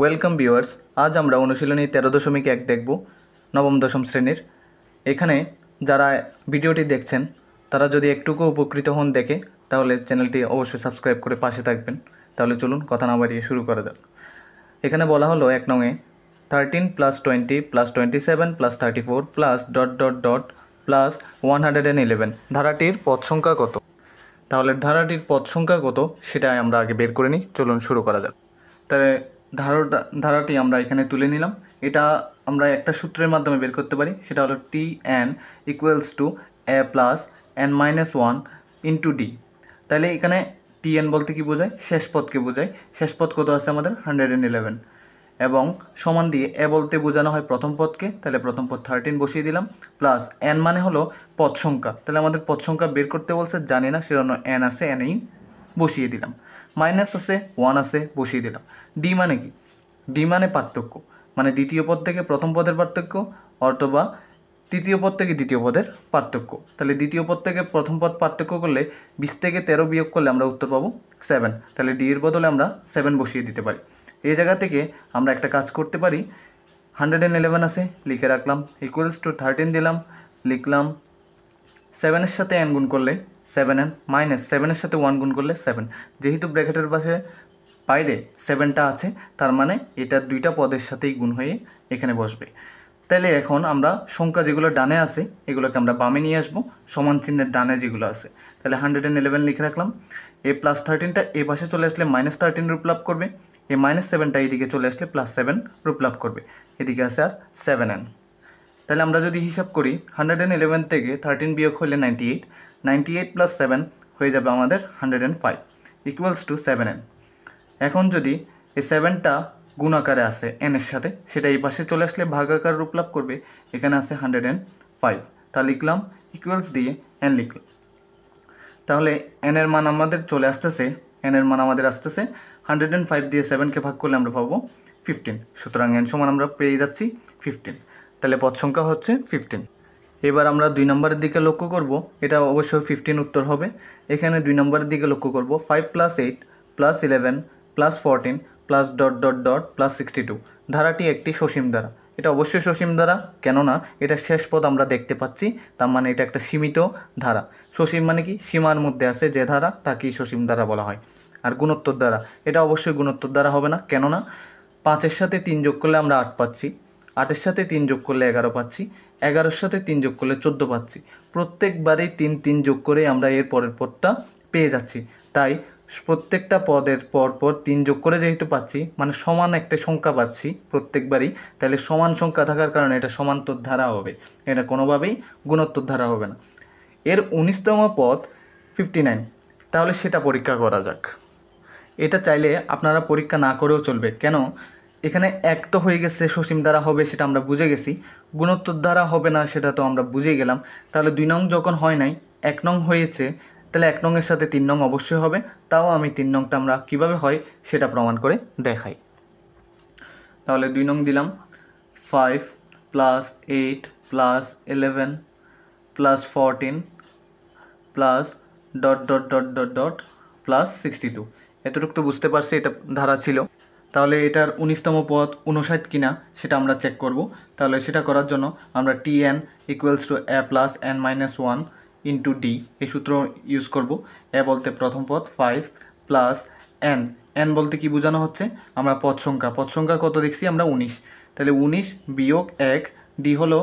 Welcome viewers. আজ আমরা অনুশীলনী 13.1 দেখব, নবম দশম শ্রেণীর। এখানে যারা ভিডিওটি দেখছেন তারা যদি একটুকু উপকৃত হন দেখে, তাহলে চ্যানেলটি অবশ্যই সাবস্ক্রাইব করে পাশে থাকবেন। তাহলে চলুন কথা না বাড়িয়ে শুরু করা যাক। এখানে বলা হলো 1 নংয়ে 13 + 20 + 27 + 34 প্লাস 111 ধারাটির পদ সংখ্যা কত? তাহলে ধারাটির পদ সংখ্যা কত সেটা আমরা আগে বের করে নিই। চলুন শুরু করা যাক। তাহলে ধারাটি আমরা এখানে তুলে নিলাম। এটা আমরা একটা সূত্রের মাধ্যমে বের করতে পারি, সেটা হলো Tn = a + n-1 * d। তাহলে এখানে Tn বলতে কি বোঝায়? শেষ পদকে বোঝায়। শেষ পদ কত আছে আমাদের? 111, এবং সমান দিয়ে এ বলতে বোঝানো হয় প্রথম পদকে, তাহলে প্রথম পদ 13 বসিয়ে দিলাম, প্লাস n মানে হলো পদ সংখ্যা। তাহলে আমাদের পদ সংখ্যা বের করতে বলছে, জানি না, সেজন্য n আছে, nই বসিয়ে দিলাম। মাইনাস আছে, 1 আছে, বসিয়ে দিলাম। ডি মানে কি? ডি মানে পার্থক্য, মানে দ্বিতীয় পদ থেকে প্রথম পদের পার্থক্য, অথবা তৃতীয় পদ থেকে দ্বিতীয় পদের পার্থক্য। তাহলে দ্বিতীয় পদ থেকে প্রথম পদ পার্থক্য করলে 20 থেকে 13 বিয়োগ করলে আমরা উত্তর পাবো 7। তাহলে ডি এর বদলে আমরা 7 বসিয়ে দিতে পারি। এই জায়গা থেকে আমরা একটা কাজ করতে পারি। 111 আছে, লিখে রাখলাম, = 13 দিলাম, লিখলাম 7-এর সাথে n গুণ করলে 7n, মাইনাস 7-এর সাথে 1 গুণ করলে 7। যেহেতু ব্র্যাকেটের পাশে বাইরে 7টা আছে, তার মানে এটা দুইটা পদের সাথেই গুণ হয়ে এখানে বসবে। তাহলে এখন আমরা সংখ্যা যেগুলো ডানে আছে এগুলোকে আমরা বামে নিয়ে আসবো, সমান চিহ্নের ডানে যেগুলো আছে। তাহলে 111 লিখে রাখলাম। এ প্লাস 13টা এ পাশে চলে আসলে -13 রূপ লাভ করবে, এই -7টা এদিকে চলে আসলে +7 রূপ লাভ করবে। এদিকে আছে আর 7n। তাহলে আমরা যদি হিসাব করি, 111 থেকে 13 বিয়োগ হলে 98, 98 + 7 হয়ে যাবে আমাদের 105 = 7n। এখন যদি এই 7টা গুণ আকারে আসে n এর সাথে, সেটা এই পাশে চলে আসলে ভাগাকার রূপ লাভ করবে। এখানে আছে 105, তা লিখলাম, ইকুয়ালস দিয়ে n লিখলাম। তাহলে n এর মান আমাদের চলে আসতেছে, n এর মান আমাদের আসতেছে 105 দিয়ে 7কে ভাগ করলে আমরা পাবো 15। সুতরাং n সমান আমরা পেয়ে যাচ্ছি 15। তাহলে পদ সংখ্যা হচ্ছে 15। এবার আমরা 2 নম্বরের দিকে লক্ষ্য করব। এটা অবশ্যই 15 উত্তর হবে। এখানে 2 নম্বরের দিকে লক্ষ্য করব, 5 + 8 + 11 + 14 + ... +62 ধারাটি একটি সসীম ধারা। এটা অবশ্যই সসীম ধারা, কেননা এটা শেষ পদ আমরা দেখতে পাচ্ছি, তার মানে এটা একটা সীমিত ধারা। সসীম মানে কি? সীমার মধ্যে আছে যে ধারা, তাকেই সসীম ধারা বলা হয়। আর গুণোত্তর ধারা, এটা অবশ্যই গুণোত্তর ধারা হবে না, কেননা 5-এর সাথে 3 যোগ করলে আমরা 8 পাচ্ছি, 8-এর সাথে 3 যোগ করলে 11 পাচ্ছি, 11-এর সাথে 3 যোগ করলে 14 পাচ্ছি। প্রত্যেকবারই 3 3 যোগ করে আমরা এর পরের পদটা পেয়ে যাচ্ছি। তাই প্রত্যেকটা পদের পর 3 যোগ করে যেহেতু পাচ্ছি, মানে সমান একটা সংখ্যা পাচ্ছি প্রত্যেকবারই, তাহলে সমান সংখ্যা থাকার কারণে এটা সমান্তর ধারা হবে, এটা কোনোভাবেই গুণোত্তর ধারা হবে না। এর 19তম পদ 59, তাহলে সেটা পরীক্ষা করা যাক। এটা চাইলে আপনারা পরীক্ষা না করেও চলবে, কেন? এখানে এক তো হয়ে গেছে, সসীম ধারা হবে সেটা আমরা বুঝে গেছি, গুণোত্তর ধারা হবে না সেটা তো আমরা বুঝে গেলাম। তাহলে 2 নং যখন হয় নাই, 1 নং হয়েছে, তাহলে 1 নংয়ের সাথে 3 নং অবশ্যই হবে। তাও আমি 3 নংটা আমরা কীভাবে হয় সেটা প্রমাণ করে দেখাই। তাহলে 2 নং দিলাম, 5 + 8 + 11 + 14 +... এতটুকু তো বুঝতে পারছি এটা ধারা ছিল। তাহলে এটার 19তম পদ 59 কিনা সেটা আমরা চেক করব। তাহলে সেটা করার জন্য আমরা Tn = a + n-1 * d এই সূত্র ইউজ করব। a বলতে প্রথম পদ 5 প্লাস n, n বলতে কি বোঝানো হচ্ছে? আমরা পদ সংখ্যা কত দেখছি আমরা? 19। তাহলে 19 বিয়োগ 1, d হলো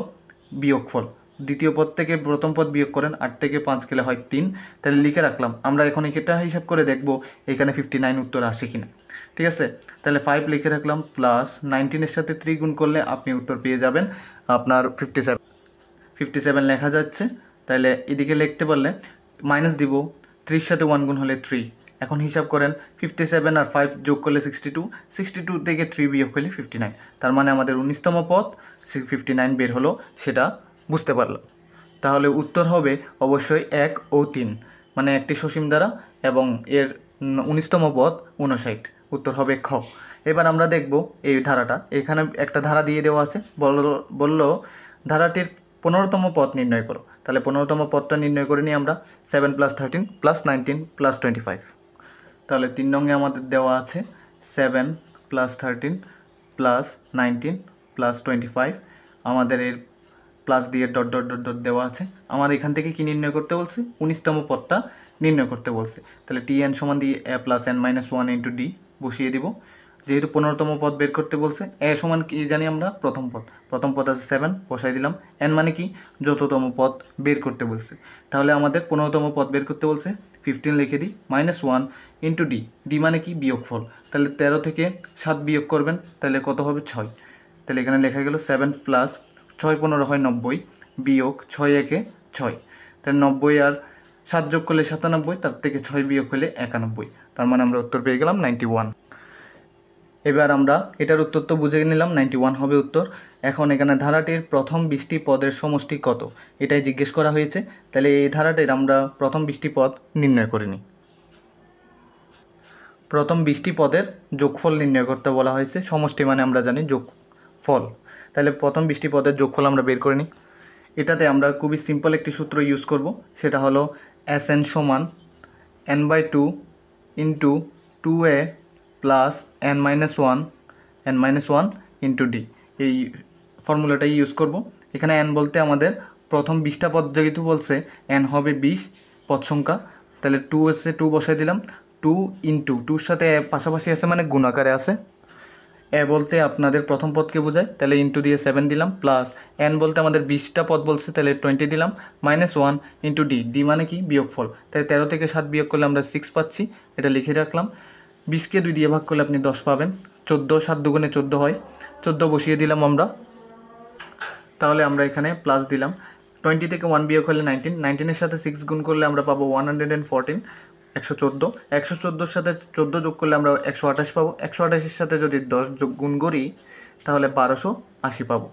বিয়োগফল। দ্বিতীয় পদ থেকে প্রথম পদ বিয়োগ করেন, 8 থেকে 5 গেলে হয় 3। তাহলে লিখে রাখলাম। আমরা এখন এটা হিসাব করে দেখব এখানে 59 উত্তর আসে কিনা। ঠিক আছে, তাহলে 5 লিখে রাখলাম, প্লাস 19-এর সাথে 3 গুণ করলে আপনি উত্তর পেয়ে যাবেন আপনার 57 লেখা যাচ্ছে। তাহলে এদিকে লিখতে পারলে মাইনাস দিব, 3-এর সাথে 1 গুণ হলে 3। এখন হিসাব করেন, 57 আর 5 যোগ করলে 62, 62 থেকে 3 বিয়োগ করলে 59। তার মানে আমাদের 19তম পদ 59 বের হলো, সেটা বুঝতে পারলাম। তাহলে উত্তর হবে অবশ্যই 1 ও 3, মানে একটি সসীম ধারা এবং এর 19তম পদ 59। উত্তর হবে খ। এবার আমরা দেখব এই ধারাটা, এখানে একটা ধারা দিয়ে দেওয়া আছে, বলল ধারাটির 15তম পদ নির্ণয় করো। তাহলে 15তম পদটা নির্ণয় করে নিই আমরা, 7 + 13 + 19 + 25। তাহলে 3 নংয়ে আমাদের দেওয়া আছে 7 + 13 প্লাস 19 প্লাস 25 আমাদের এর প্লাস দিয়ে ডট ডট ডট ডট দেওয়া আছে। আমার এখান থেকে কি নির্ণয় করতে বলছে? 19তম পদটা নির্ণয় করতে বলছে। তাহলে tn সমান দিয়ে a plus n minus one into D বসিয়ে দিব। যেহেতু 15তম পদ বের করতে বলছে, a সমান কি জানি আমরা? প্রথম পদ আছে 7, বসাই দিলাম। n মানে কি? যততম পদ বের করতে বলছে। তাহলে আমাদের 15তম পদ বের করতে বলছে, 15 লিখে দিই, minus one into D. D মানে কি? বিয়োগফল। তাহলে 13 থেকে 7 বিয়োগ করবেন, তাহলে কত হবে? 6। তাহলে এখানে লেখা গেল 7 প্লাস 6 15 হয় 90 বিয়োগ 6 একে 6। তাহলে 90 আর 7 যোগ করলে 97, তার থেকে 6 বিয়োগ করলে 91। তার মানে আমরা উত্তর পেয়ে গেলাম 91। এবার আমরা এটার উত্তর তো বুঝে নিলাম, 91 হবে উত্তর। এখন এখানে ধারাটির প্রথম 20টি পদের সমষ্টি কত, এটাই জিজ্ঞেস করা হয়েছে। তাহলে এই ধারাটির আমরা প্রথম 20টি পদ নির্ণয় করে নিই। প্রথম 20টি পদের যোগফল নির্ণয় করতে বলা হয়েছে। সমষ্টি মানে আমরা জানি যোগফল। তাহলে প্রথম 20টি পদের যোগফল আমরা বের করে নিই। এটাতে আমরা খুবই সিম্পল একটি সূত্র ইউজ করব, সেটা হলো Sn সমান n/2 into 2a plus n-1 into D. এই ফর্মুলাটাই ইউজ করব। এখানে n বলতে আমাদের প্রথম 20টা পদ যেহেতু বলছে, n হবে 20 পদ সংখ্যা। তাহলে 2 এসে 2 বসাই দিলাম। 2 ইন্টু 2-র সাথে পাশাপাশি আছে মানে গুণাকারে আছে। এ বলতে আপনাদের প্রথম পদকে বোঝায়, তাহলে ইন্টু দিয়ে 7 দিলাম, প্লাস n বলতে আমাদের 20টা পদ বলছে, তাহলে 20 দিলাম, -1 ইন্টু ডি। ডি মানে কি? বিয়োগফল। তাহলে 13 থেকে 7 বিয়োগ করলে আমরা 6 পাচ্ছি, এটা লিখে রাখলাম। 20কে 2 দিয়ে ভাগ করলে আপনি 10 পাবেন। 14, 7 দুগুণে 14 হয়, 14 বসিয়ে দিলাম আমরা। তাহলে আমরা এখানে প্লাস দিলাম, 20 থেকে 1 বিয়োগ করলে 19, 19-এর সাথে 6 গুণ করলে আমরা পাবো 114, 114। 114-র সাথে 14 যোগ করলে আমরা 128 পাবো। 128-এর সাথে যদি 10 যোগ গুণ করি তাহলে 1280 পাবো।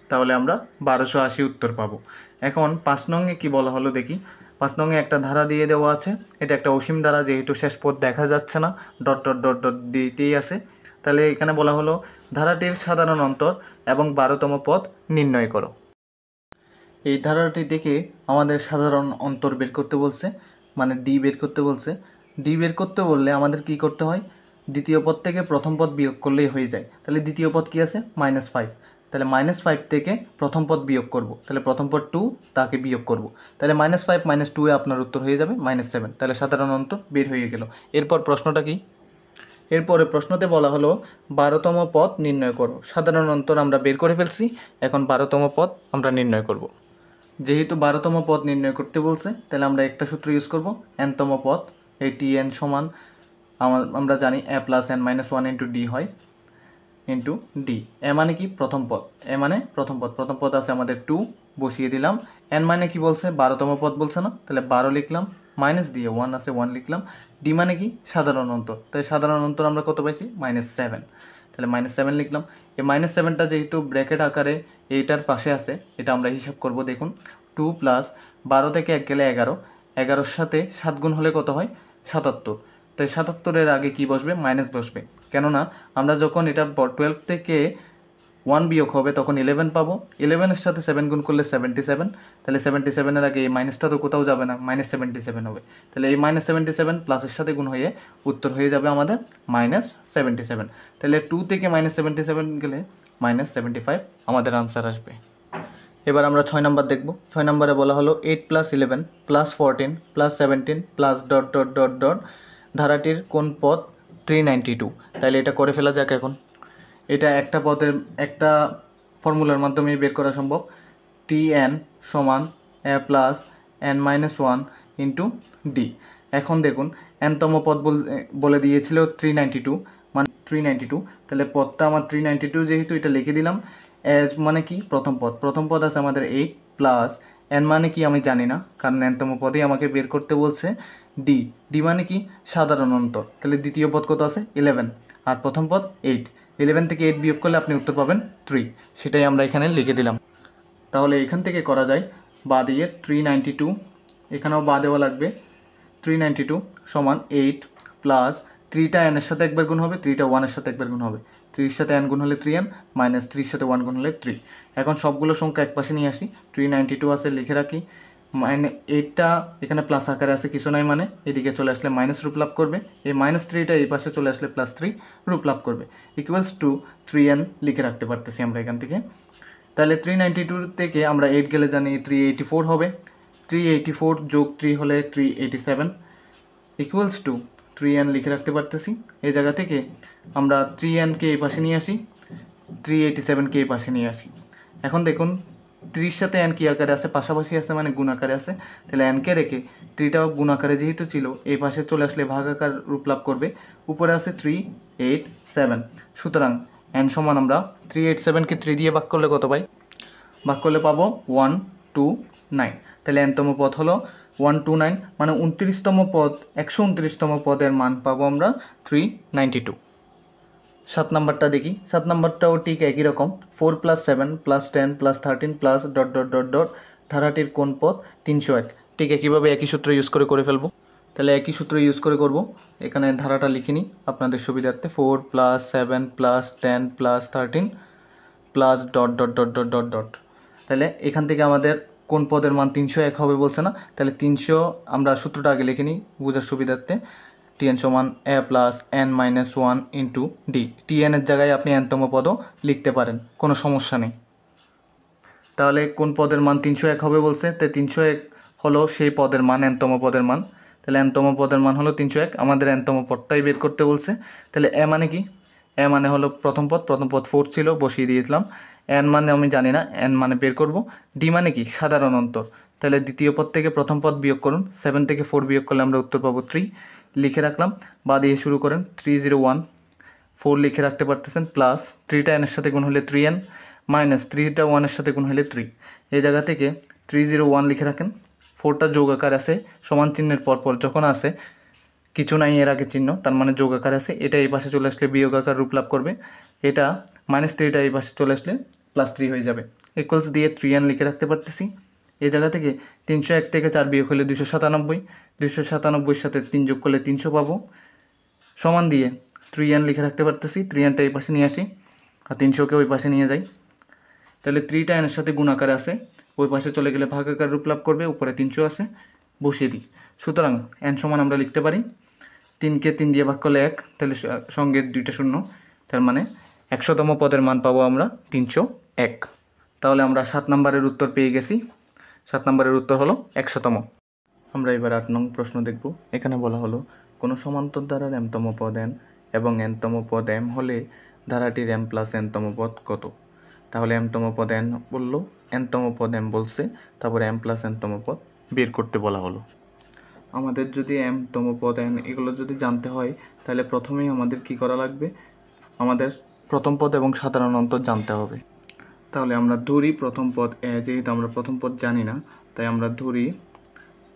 তাহলে আমরা 1280 উত্তর পাবো। এখন 5 নংয়ে কি বলা হলো দেখি। 5 নংয়ে একটা ধারা দিয়ে দেওয়া আছে, এটা একটা অসীম ধারা, যেহেতু শেষ পদ দেখা যাচ্ছে না, ডট ডট ডট ডট দিতেই আছে। তাহলে এখানে বলা হলো ধারাটির সাধারণ অন্তর এবং 12তম পদ নির্ণয় করো। এই ধারাটি থেকে আমাদের সাধারণ অন্তর বের করতে বলছে, মানে ডি বের করতে বলছে। ডি বের করতে বললে আমাদের কি করতে হয়? দ্বিতীয় পদ থেকে প্রথম পদ বিয়োগ করলেই হয়ে যায়। তাহলে দ্বিতীয় পদ কি আছে? -5। তাহলে -5 থেকে প্রথম পদ বিয়োগ করব, তাহলে প্রথম পদ 2, তাকে বিয়োগ করব। তাহলে -5 - 2 আপনার উত্তর হয়ে যাবে -7। তাহলে সাধারণ অন্তর বের হয়ে গেল। এরপর প্রশ্নটা কি? এরপরে প্রশ্নতে বলা হলো 12তম পদ নির্ণয় করো। সাধারণ অন্তর আমরা বের করে ফেলছি, এখন 12তম পদ আমরা নির্ণয় করব। যেহেতু 12তম পদ নির্ণয় করতে বলছে, তাহলে আমরা একটা সূত্র ইউজ করব, nতম পদ। এই tn সমান আমরা জানি a plus n-1 into D হয়, ইন্টু ডি। এ মানে কি? প্রথম পদ। এ মানে প্রথম পদ। প্রথম পদ আছে আমাদের 2, বসিয়ে দিলাম। n মানে কি বলছে? 12তম পদ বলছে না, তাহলে 12 লিখলাম, মাইনাস দিয়ে 1 আছে 1 লিখলাম। ডি মানে কি? সাধারণ অন্তর। তাই সাধারণ অন্তর আমরা কত পাইছি? -7। তাহলে -7 লিখলাম। এই -7টা যেহেতু ব্র্যাকেট আকারে এইটার পাশে আছে, এটা আমরা হিসাব করব। দেখুন, 2 প্লাস 12 থেকে 1 গেলে 11, 11-র সাথে 7 গুণ হলে কত হয়? 77। তাই 77-এর আগে কি বসবে? মাইনাস বসবে। কেননা আমরা যখন এটা 12 থেকে 1 বিয়োগ হবে তখন 11 পাবো। 11-এর সাথে 7 গুণ করলে 77। তাহলে 77-এর আগে এই মাইনাসটা তো কোথাও যাবে না, -77 হবে। তাহলে এই -77 প্লাসের সাথে গুণ হয়ে উত্তর হয়ে যাবে আমাদের -77। তাহলে 2 থেকে -77 গেলে -75 আমাদের আনসার আসবে। এবার আমরা 6 নাম্বার দেখব। 6 নম্বরে বলা হলো 8 + 11 + 14 + 17 + ডট ডট ডট ডট ধারাটির কোন পদ 392। তাহলে এটা করে ফেলা যাক। এখন এটা একটা পদের একটা ফর্মুলার মাধ্যমে বের করা সম্ভব। tn সমান a plus n-1 into D. এখন দেখুন, nতম পদ বলে দিয়েছিল 392, মানে 392। তাহলে পদটা আমার 392, যেহেতু এটা লিখে দিলাম। এজ মানে কি? প্রথম পদ। প্রথম পদ আছে আমাদের 8 প্লাস n মানে কি আমি জানি না, কারণ nতম পদই আমাকে বের করতে বলছে। ডি, ডি মানে কি? সাধারণ অন্তর। তাহলে দ্বিতীয় পদ কত আছে? 11, আর প্রথম পদ 8। 11 থেকে 8 বিয়োগ করলে আপনি উত্তর পাবেন 3। সেটাই আমরা এখানে লিখে দিলাম। তাহলে এখান থেকে করা যায় বা দিয়ে 392, এখানেও বা দেওয়া লাগবে। 392 সমান 8 প্লাস 3টা n-এর সাথে একবার গুণ হবে, 3টা 1-এর সাথে একবার গুণ হবে। 3-এর সাথে n গুণ হলে 3n, -3-এর সাথে 1 গুণ হলে 3। এখন সবগুলো সংখ্যা একপাশে নিয়ে আসি। 392 আছে, লিখে রাখি। এইটটা এখানে প্লাস আকারে আছে, কিছু নাই মানে এদিকে চলে আসলে মাইনাস রূপ লাভ করবে, এই -3টা এই পাশে চলে আসলে +3 রূপ লাভ করবে, ইকুয়ালস টু 3n লিখে রাখতে পারতেছি আমরা এখান থেকে। তাহলে 392 থেকে আমরা 8 গেলে জানি 384 হবে, 384 যোগ 3 হলে 387 ইকুয়ালস টু 3n লিখে রাখতে পারতেছি। এই জায়গা থেকে আমরা 3nকে এই পাশে নিয়ে আসি, 387কে এই পাশে নিয়ে আসি। এখন দেখুন 3 সাথে n কি আকারে আছে, পাশাপাশি আছে মানে গুণ আকারে আছে, তাহলে nকে রেখে 3টাও গুণ আকারে যেহেতু ছিল এই পাশে চলে আসলে ভাগ আকার রূপ লাভ করবে, উপরে আছে 387, সুতরাং n সমান আমরা 387কে 3 দিয়ে ভাগ করলে কত পাই, ভাগ করলে পাবো 129, তাহলে nতম পদ হলো 129, মানে 29তম পদ, 129তম পদের মান পাবো আমরা 392। 7 নাম্বারটা দেখি, 7 নাম্বারটাও ঠিক একই রকম, 4 + 7 + 10 + 13 প্লাস ... ধারাটির কোন পদ 301, ঠিক একইভাবে একই সূত্র ইউজ করে ফেলবো। তাহলে একই সূত্র ইউজ করব, এখানে ধারাটা লিখে নিই আপনাদের সুবিধার্থে, 4 + 7 + 10 + 13 প্লাস ... তাহলে এখান থেকে আমাদের কোন পদের মান 301 হবে বলছে না, তাহলে 300 আমরা সূত্রটা আগে লিখে নিই বোঝার সুবিধার্থে, tn সমান a + n - 1 * d, tn এর জায়গায় আপনি nতম পদও লিখতে পারেন, কোনো সমস্যা নেই। তাহলে কোন পদের মান 301 হবে বলছে, তাই 301 হলো সেই পদের মান, nতম পদের মান, তাহলে nতম পদের মান হলো 301, আমাদের nতম পদটাই বের করতে বলছে। তাহলে a মানে কি, a মানে হলো প্রথম পদ 4 ছিল, বসিয়ে দিয়েছিলাম, n মানে আমি জানি না, n মানে বের করব, d মানে কি সাধারণ অন্তর, তাহলে দ্বিতীয় পদ থেকে প্রথম পদ বিয়োগ করুন, 7 থেকে 4 বিয়োগ করলে আমরা উত্তর পাবো 3, লিখে রাখলাম, বা দিয়ে শুরু করেন, 301, 4 লিখে রাখতে পারতেছেন, প্লাস 3টা n এর সাথে গুণ হলে 3n, মাইনাস 3টা 1 এর সাথে গুণ হলে 3, এই জায়গা থেকে 301 লিখে রাখেন, 4টা যোগ আকার আছে, সমান চিহ্নের পরপর যখন আসে কিছু নাই এর আগে চিহ্ন, তার মানে যোগ আকার আছে, এটা এই পাশে চলে আসলে বিয়োগ আকার রূপ লাভ করবে, এটা -3টা এই পাশে চলে আসলে +3 হয়ে যাবে, ইকুয়ালস দিয়ে 3n লিখে রাখতে পারতেছি। এই জায়গা থেকে 301 থেকে 4 বিয়োগ হলে 297, 297 সাথে 3 যোগ করলে 300 পাবো, সমান দিয়ে 3n লিখে রাখতে পারতেছি, 3nটা এই পাশে নিয়ে আসি আর 300কে ওই পাশে নিয়ে যাই, তাহলে 3টা n এর সাথে গুণ আকারে আছে, ওই পাশে চলে গেলে ভাগ আকার রূপ লাভ করবে, উপরে 300 আছে, বসিয়ে দিই, সুতরাং n সমান আমরা লিখতে পারি 3কে 3 দিয়ে ভাগ করলে 1, তাহলে সঙ্গে 2টা শূন্য, তার মানে 100তম পদের মান পাবো আমরা 301। তাহলে আমরা 7 নম্বরের উত্তর পেয়ে গেছি, 7 নম্বরের উত্তর হলো 100তম। আমরা এবার 8 নং প্রশ্ন দেখব। এখানে বলা হলো কোনো সমান্তর ধারার mতম পদ n এবং nতম পদ m হলে ধারাটির m + nতম পদ কত। তাহলে mতম পদ n বললো, nতম পদ m বলছে, তারপরে m + nতম পদ বের করতে বলা হলো। আমাদের যদি mতম পদ n এগুলো যদি জানতে হয়, তাহলে প্রথমেই আমাদের কি করা লাগবে, আমাদের প্রথম পদ এবং সাধারণ অন্তর জানতে হবে। তাহলে আমরা ধরি প্রথম পদ a, যেহেতু আমরা প্রথম পদ জানি না, তাই আমরা ধরি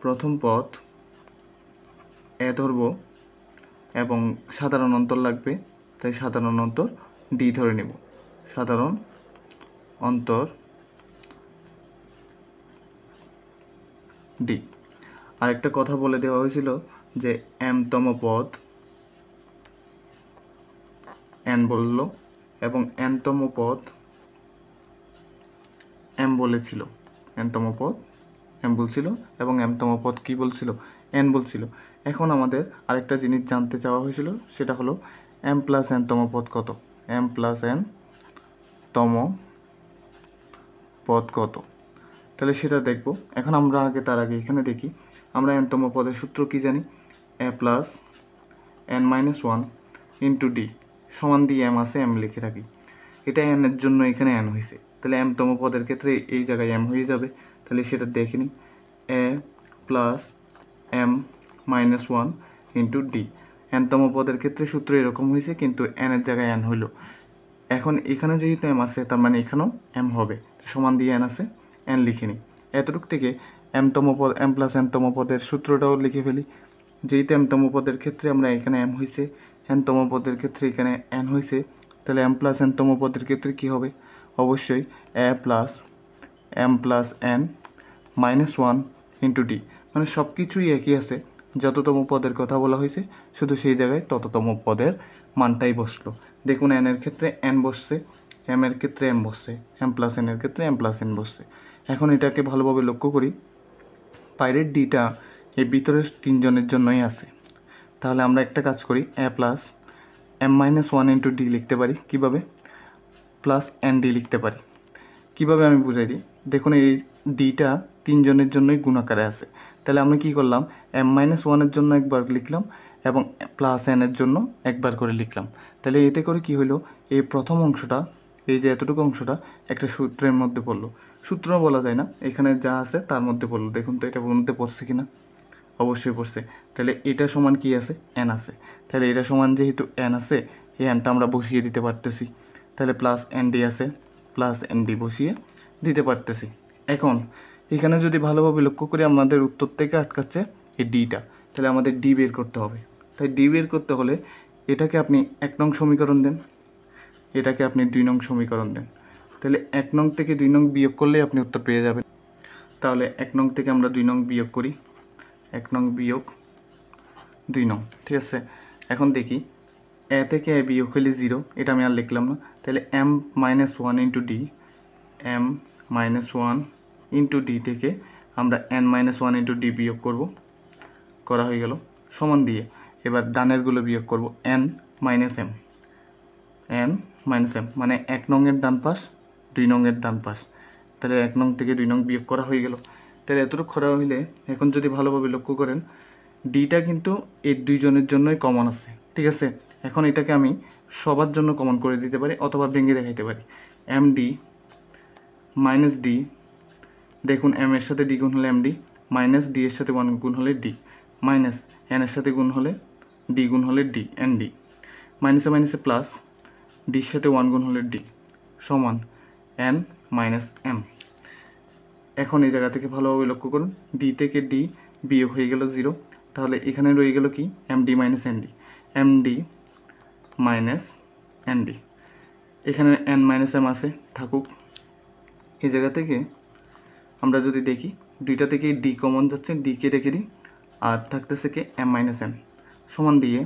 প্রথম পদ a ধরব এবং সাধারণ অন্তর লাগবে, তাই সাধারণ অন্তর d ধরে নেব, সাধারণ অন্তর d। আরেকটা কথা বলে দেওয়া হয়েছিল যে mতম পদ n বলল এবং nতম পদ m বলেছিল, nতম পদ m বলছিল এবং mতম পদ কি বলছিল, n বলছিল। এখন আমাদের আরেকটা জিনিস জানতে চাওয়া হয়েছিল, সেটা হলো m + nতম পদ কত, m + n তম পদ কত, তাহলে সেটা দেখব। এখন আমরা তার আগে এখানে দেখি, আমরা nতম পদের সূত্র কি জানি, a + n - 1 * d সমান দিয়ে m আছে, m লিখে রাখি, এটা n এর জন্য এখানে n হয়েছে, তাহলে mতম পদের ক্ষেত্রে এই জায়গায় m হয়ে যাবে, তাহলে সেটা দেখে নিই, a + m - 1 * d, nতম পদের ক্ষেত্রে সূত্র এরকম হয়েছে, কিন্তু n এর জায়গায় n হইল। এখন এখানে যেহেতু m আছে, তার মানে এখানেও m হবে, সমান দিয়ে n আছে, n লিখে নিই। এতটুক থেকে mতম পদ m + nতম পদের সূত্রটাও লিখে ফেলি, যেহেতু mতম পদের ক্ষেত্রে আমরা এখানে m হয়েছে, nতম পদের ক্ষেত্রে এখানে n হয়েছে, তাহলে m + nতম পদের ক্ষেত্রে কি হবে, অবশ্যই a + m + n - 1 * d, মানে সব কিছুই একই আছে, যততম পদের কথা বলা হয়েছে শুধু সেই জায়গায় তততম পদের মানটাই বসলো। দেখুন n এর ক্ষেত্রে n বসছে, m এর ক্ষেত্রে m বসছে, m + n এর ক্ষেত্রে m + n বসছে। এখন এটাকে ভালোভাবে লক্ষ্য করি, বাইরের ডিটা এই ভিতরের তিনজনের জন্যই আছে। তাহলে আমরা একটা কাজ করি, a plus m minus one into d লিখতে পারি। কীভাবে? প্লাস এন ডি লিখতে পারি। কীভাবে আমি বুঝাই দিই। দেখুন এই ডিটা তিনজনের জন্যই গুণাকারে আছে। তাহলে আমরা কী করলাম, এম মাইনাস ওয়ানের জন্য একবার লিখলাম এবং প্লাস এনের জন্য একবার করে লিখলাম। তাহলে এতে করে কি হলো, এই প্রথম অংশটা, এই যে এতটুকু অংশটা একটা সূত্রের মধ্যে পড়লো। সূত্র বলা যায় না, এখানে যা আছে তার মধ্যে পড়লো। দেখুন তো এটা মধ্যে পড়ছে কি না? অবশ্যই পড়ছে। তাহলে এটা সমান কি আছে? এন আছে। তাহলে এটা সমান যেহেতু এন আছে, এই এনটা আমরা বসিয়ে দিতে পারতেছি। তাহলে প্লাস এন ডি আছে, প্লাস এন ডি বসিয়ে দিতে পারতেছি। এখন এখানে যদি ভালোভাবে লক্ষ্য করি, আমাদের উত্তর থেকে আটকাচ্ছে এই ডিটা। তাহলে আমাদের ডি বের করতে হবে। তাই ডি বের করতে হলে এটাকে আপনি 1 নং সমীকরণ দেন, এটাকে আপনি 2 নং সমীকরণ দেন। তাহলে 1 নং থেকে 2 নং বিয়োগ করলেই আপনি উত্তর পেয়ে যাবেন। তাহলে 1 নং থেকে আমরা 2 নং বিয়োগ করি, 1 নং বিয়োগ 2 নং, ঠিক আছে। এখন দেখি এ থেকে এ বিয়োগ হলে 0, এটা আমি আর লিখলাম না। তাহলে M minus one into D, M minus one into D থেকে আমরা N minus one into D বিয়োগ করব, করা হয়ে গেল। সমান দিয়ে এবার ডানেরগুলো বিয়োগ করব, N minus M, N minus M মানে 1 নংয়ের ডান পাশ 2 নংয়ের ডান পাশ। তাহলে 1 নং থেকে 2 নং বিয়োগ করা হয়ে গেল। তাহলে এতটুকু করা হইলে এখন যদি ভালোভাবে লক্ষ্য করেন, ডিটা কিন্তু এই দুইজনের জন্যই কমন আছে, ঠিক আছে। এখন এটাকে আমি সবার জন্য কমন করে দিতে পারি অথবা ভেঙে দেখাইতে পারি। এম ডি মাইনাস ডি, দেখুন এম এর সাথে ডি গুণ হলে এম ডি, মাইনাস ডি এর সাথে 1 গুণ হলে ডি, মাইনাস এন এর সাথে গুণ হলে ডি গুণ হলে ডি, এন ডি, মাইনাসে মাইনাসে প্লাস ডির সাথে 1 গুণ হলে ডি সমান এন মাইনাস এম। এখন এই জায়গা থেকে ভালোভাবে লক্ষ্য করুন, ডি থেকে ডি বিয়োগ হয়ে গেল 0। তাহলে এখানে রয়ে গেল কি, M D minus N D, M D minus N D. এখানে এন মাইনাস এম আছে, থাকুক। এই জায়গা থেকে আমরা যদি দেখি, দুইটা থেকে ডি কমন যাচ্ছে, ডিকে রেখে দিই, আর থাকতেছে কি এম মাইনাস এন। সমান দিয়ে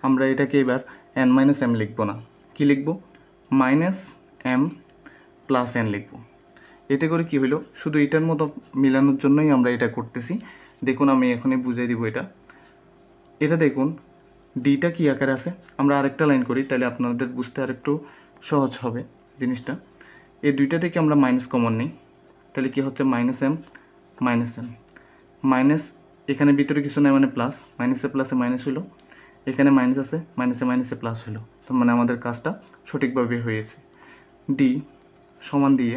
আমরা এটাকে এবার এন মাইনাস এম লিখবো না, কি লিখবো, মাইনাস এম প্লাস এন লিখবো। এতে করে কি হলো, শুধু এটার মতো মিলানোর জন্যই আমরা এটা করতেছি। দেখুন আমি এখনই বুঝিয়ে দিব এটা। এটা দেখুন ডিটা কি আকারে আছে, আমরা আরেকটা লাইন করি তাহলে আপনাদের বুঝতে আরেকটু সহজ হবে জিনিসটা। এই দুইটা থেকে আমরা মাইনাস কমন নিই, তাহলে কি হচ্ছে minus M minus M, minus এখানে ভিতরে কিছু নাই মানে প্লাস, মাইনাসে প্লাসে মাইনাস হলো, এখানে মাইনাস আছে, মাইনাসে মাইনাসে প্লাস হলো, তার মানে আমাদের কাজটা সঠিকভাবে হয়েছে। ডি সমান দিয়ে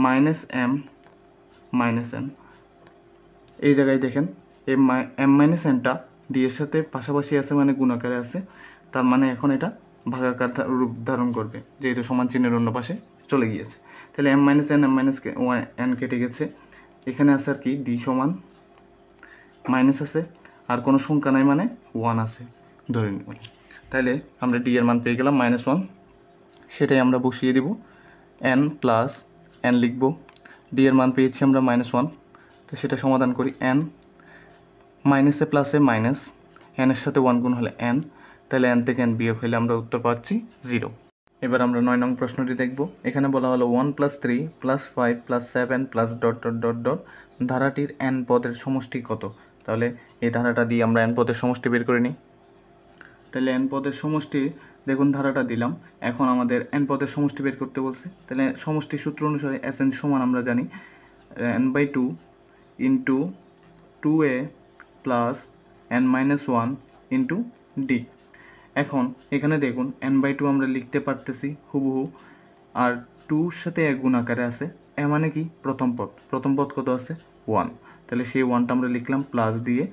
মাইনাস এম মাইনাস এন, এই জায়গায় দেখেন এই এম মাইনাস এনটা ডি এর সাথে পাশাপাশি আছে মানে গুণাকারে আছে, তার মানে এখন এটা ভাগাকার রূপ ধারণ করবে, যেহেতু সমান চিহ্নের অন্য পাশে চলে গিয়েছে। তাহলে M minus N, M minus N কেটে গেছে, এখানে আছে আর কি ডি সমান মাইনাস আছে, আর কোনো সংখ্যা নাই মানে 1 আছে ধরে নিব। তাহলে আমরা ডি এর মান পেয়ে গেলাম -1, সেটাই আমরা বসিয়ে দিব, এন প্লাস এন লিখব। ডি এর মান পেয়েছি আমরা -1, তো সেটা সমাধান করি। এন মাইনাসে প্লাসে মাইনাস, এন এর সাথে 1 গুণ হলে এন, তাহলে এন থেকে এন বিয়োগ হলে আমরা উত্তর পাচ্ছি 0। এবার আমরা 9 নং প্রশ্নটি দেখব। এখানে বলা হলো 1 + 3 + 5 + 7 + ডট ডট ডট ডট ধারাটির এন পদের সমষ্টি কত? তাহলে এই ধারাটা দিয়ে আমরা এন পদের সমষ্টি বের করে নিই। তাহলে এন পদের সমষ্টি, দেখুন ধারাটা দিলাম, এখন আমাদের এন পদের সমষ্টি বের করতে বলছে। তাহলে সমষ্টি সূত্র অনুসারে এস এন সমান আমরা জানি n/2 into 2a plus n-1 into D. এখন এখানে দেখুন n/2 আমরা লিখতে পারতেছি হুবহু, আর 2-র সাথে এক গুণ আকারে আছে। এ মানে কি, প্রথম পদ, প্রথম পদ কত আছে 1, তাহলে সেই 1টা আমরা লিখলাম প্লাস দিয়ে,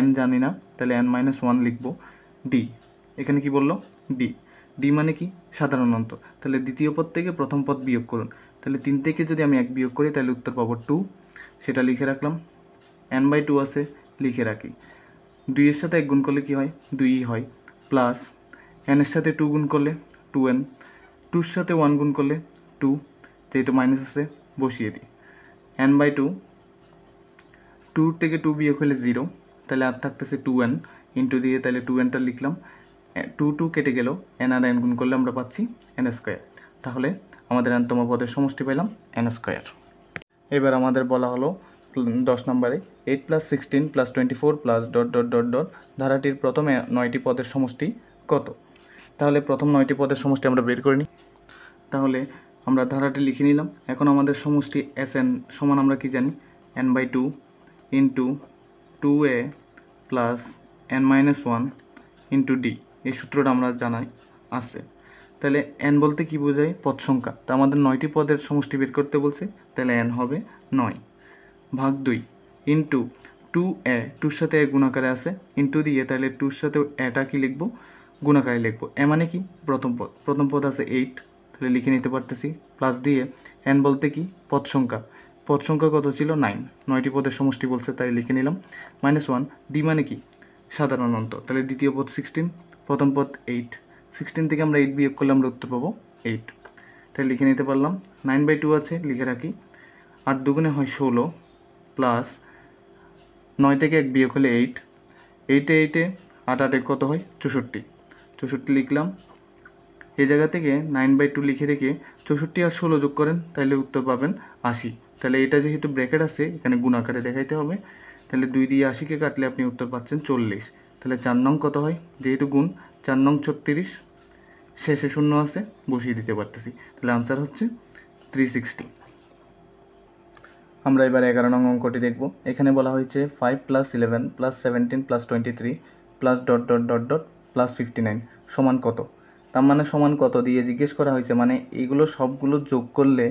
n জানি না তাহলে n-1 লিখব। ডি এখানে কি বললো, ডি, ডি মানে কি সাধারণ অন্তর, তাহলে দ্বিতীয় পদ থেকে প্রথম পদ বিয়োগ করুন। তাহলে 3 থেকে যদি আমি 1 বিয়োগ করি তাহলে উত্তর পাবো 2, সেটা লিখে রাখলাম। n/2 আছে, লিখে রাখি। 2 এর সাথে 1 গুণ করলে কি হয়, 2ই হয়, প্লাস n এর সাথে 2 গুণ করলে 2n, 2-র সাথে 1 গুণ করলে 2, যেহেতু মাইনাস আছে বসিয়ে দিই। n/2, 2 থেকে 2 বিয়োগ হলে 0, তাহলে আর থাকতেছে 2n ইন্টু দিয়ে, তাহলে 2nটা লিখলাম। 2 কেটে গেল, n আর n গুণ করলে আমরা পাচ্ছি n²। তাহলে আমাদের nতম পদের সমষ্টি পেলাম n²। এবার আমাদের বলা হলো 10 নম্বরে 8 + 16 + 24 + ডট ডট ডট ডট ধারাটির প্রথম 9টি পদের সমষ্টি কত? তাহলে প্রথম 9টি পদের সমষ্টি আমরা বের করে নিই। তাহলে আমরা ধারাটি লিখে নিলাম। এখন আমাদের সমষ্টি Sn সমান আমরা কি জানি, n/2 into 2a plus n-1 into d। এই সূত্রটা আমরা জানাই আছে। তাহলে n বলতে কি বোঝায়? পদ সংখ্যা। তা আমাদের 9টি পদের সমষ্টি বের করতে বলছে, তাহলে n হবে 9 ভাগ 2 ইন্টু 2a, 2-র সাথে a গুণাকারে আছে, ইন্টু দিয়ে তাহলে 2-র সাথে এটা কি লিখবো? গুণাকারে লিখবো। এ মানে কি? প্রথম পদ আছে 8, তাহলে লিখে নিতে পারতেছি, প্লাস দিয়ে n বলতে কি? পদ সংখ্যা। পদ সংখ্যা কত ছিল? 9। 9টি পদের সমষ্টি বলছে, তাই লিখে নিলাম। -1 d মানে কি? সাধারণ অন্তর। তাহলে দ্বিতীয় পদ 16, প্রথম পদ 8। 16 থেকে আমরা 8 বিয়োগ করলে আমরা উত্তর পাবো 8। তাই লিখে নিতে পারলাম। 9/2 আছে, লিখে রাখি। 8 দুগুণে হয় 16 প্লাস 9 থেকে 1 বিয়োগ হলে 8। 8 8 কত হয়? 64। 64 লিখলাম। এই জায়গা থেকে 9/2 লিখে রেখে 64 আর 16 যোগ করেন, তাহলে উত্তর পাবেন 80। তাহলে এটা যেহেতু ব্র্যাকেট আছে, এখানে গুণ আকারে দেখাইতে হবে। তাহলে 2 দিয়ে 80কে কাটলে আপনি উত্তর পাচ্ছেন 40। তাহলে 4 নং কত হয়? যেহেতু গুণ, 4 নং 36, শেষে শূন্য আছে, বসিয়ে দিতে পারতেছি। তাহলে আনসার হচ্ছে 360। আমরা এবার 11 নং অঙ্কটি দেখব। এখানে বলা হয়েছে 5 + 11 + 17 + 23 plus dot dot dot dot plus 59 সমান কত? তার মানে সমান কত দিয়ে জিজ্ঞেস করা হয়েছে, মানে এগুলো সবগুলো যোগ করলে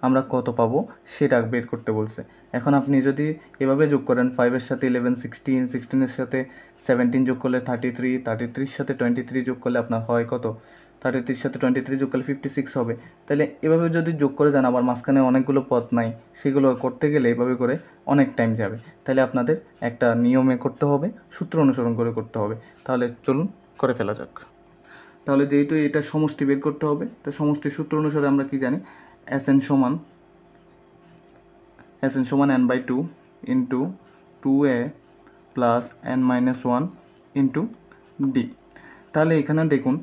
আমরা কত পাবো সেটা বের করতে বলছে। এখন আপনি যদি এভাবে যোগ করেন, 5-এর সাথে 11 16, 16-এর সাথে 17 যোগ করলে 33, 33-র সাথে 23 যোগ করলে আপনার হয় কত? 33-র সাথে 23 যোগ করলে 56 হবে। তাহলে এভাবে যদি যোগ করে যান, আবার মাঝখানে অনেকগুলো পদ নাই, সেগুলো করতে গেলে এভাবে করে অনেক টাইম যাবে। তাহলে আপনাদের একটা নিয়মে করতে হবে, সূত্র অনুসরণ করে করতে হবে। তাহলে চলুন করে ফেলা যাক। তাহলে যেহেতু এটা সমষ্টি বের করতে হবে, তো সমষ্টির সূত্র অনুসারে আমরা কি জানি? Sn সমান n/2 into 2a plus n-1 into d। তাহলে এখানে দেখুন,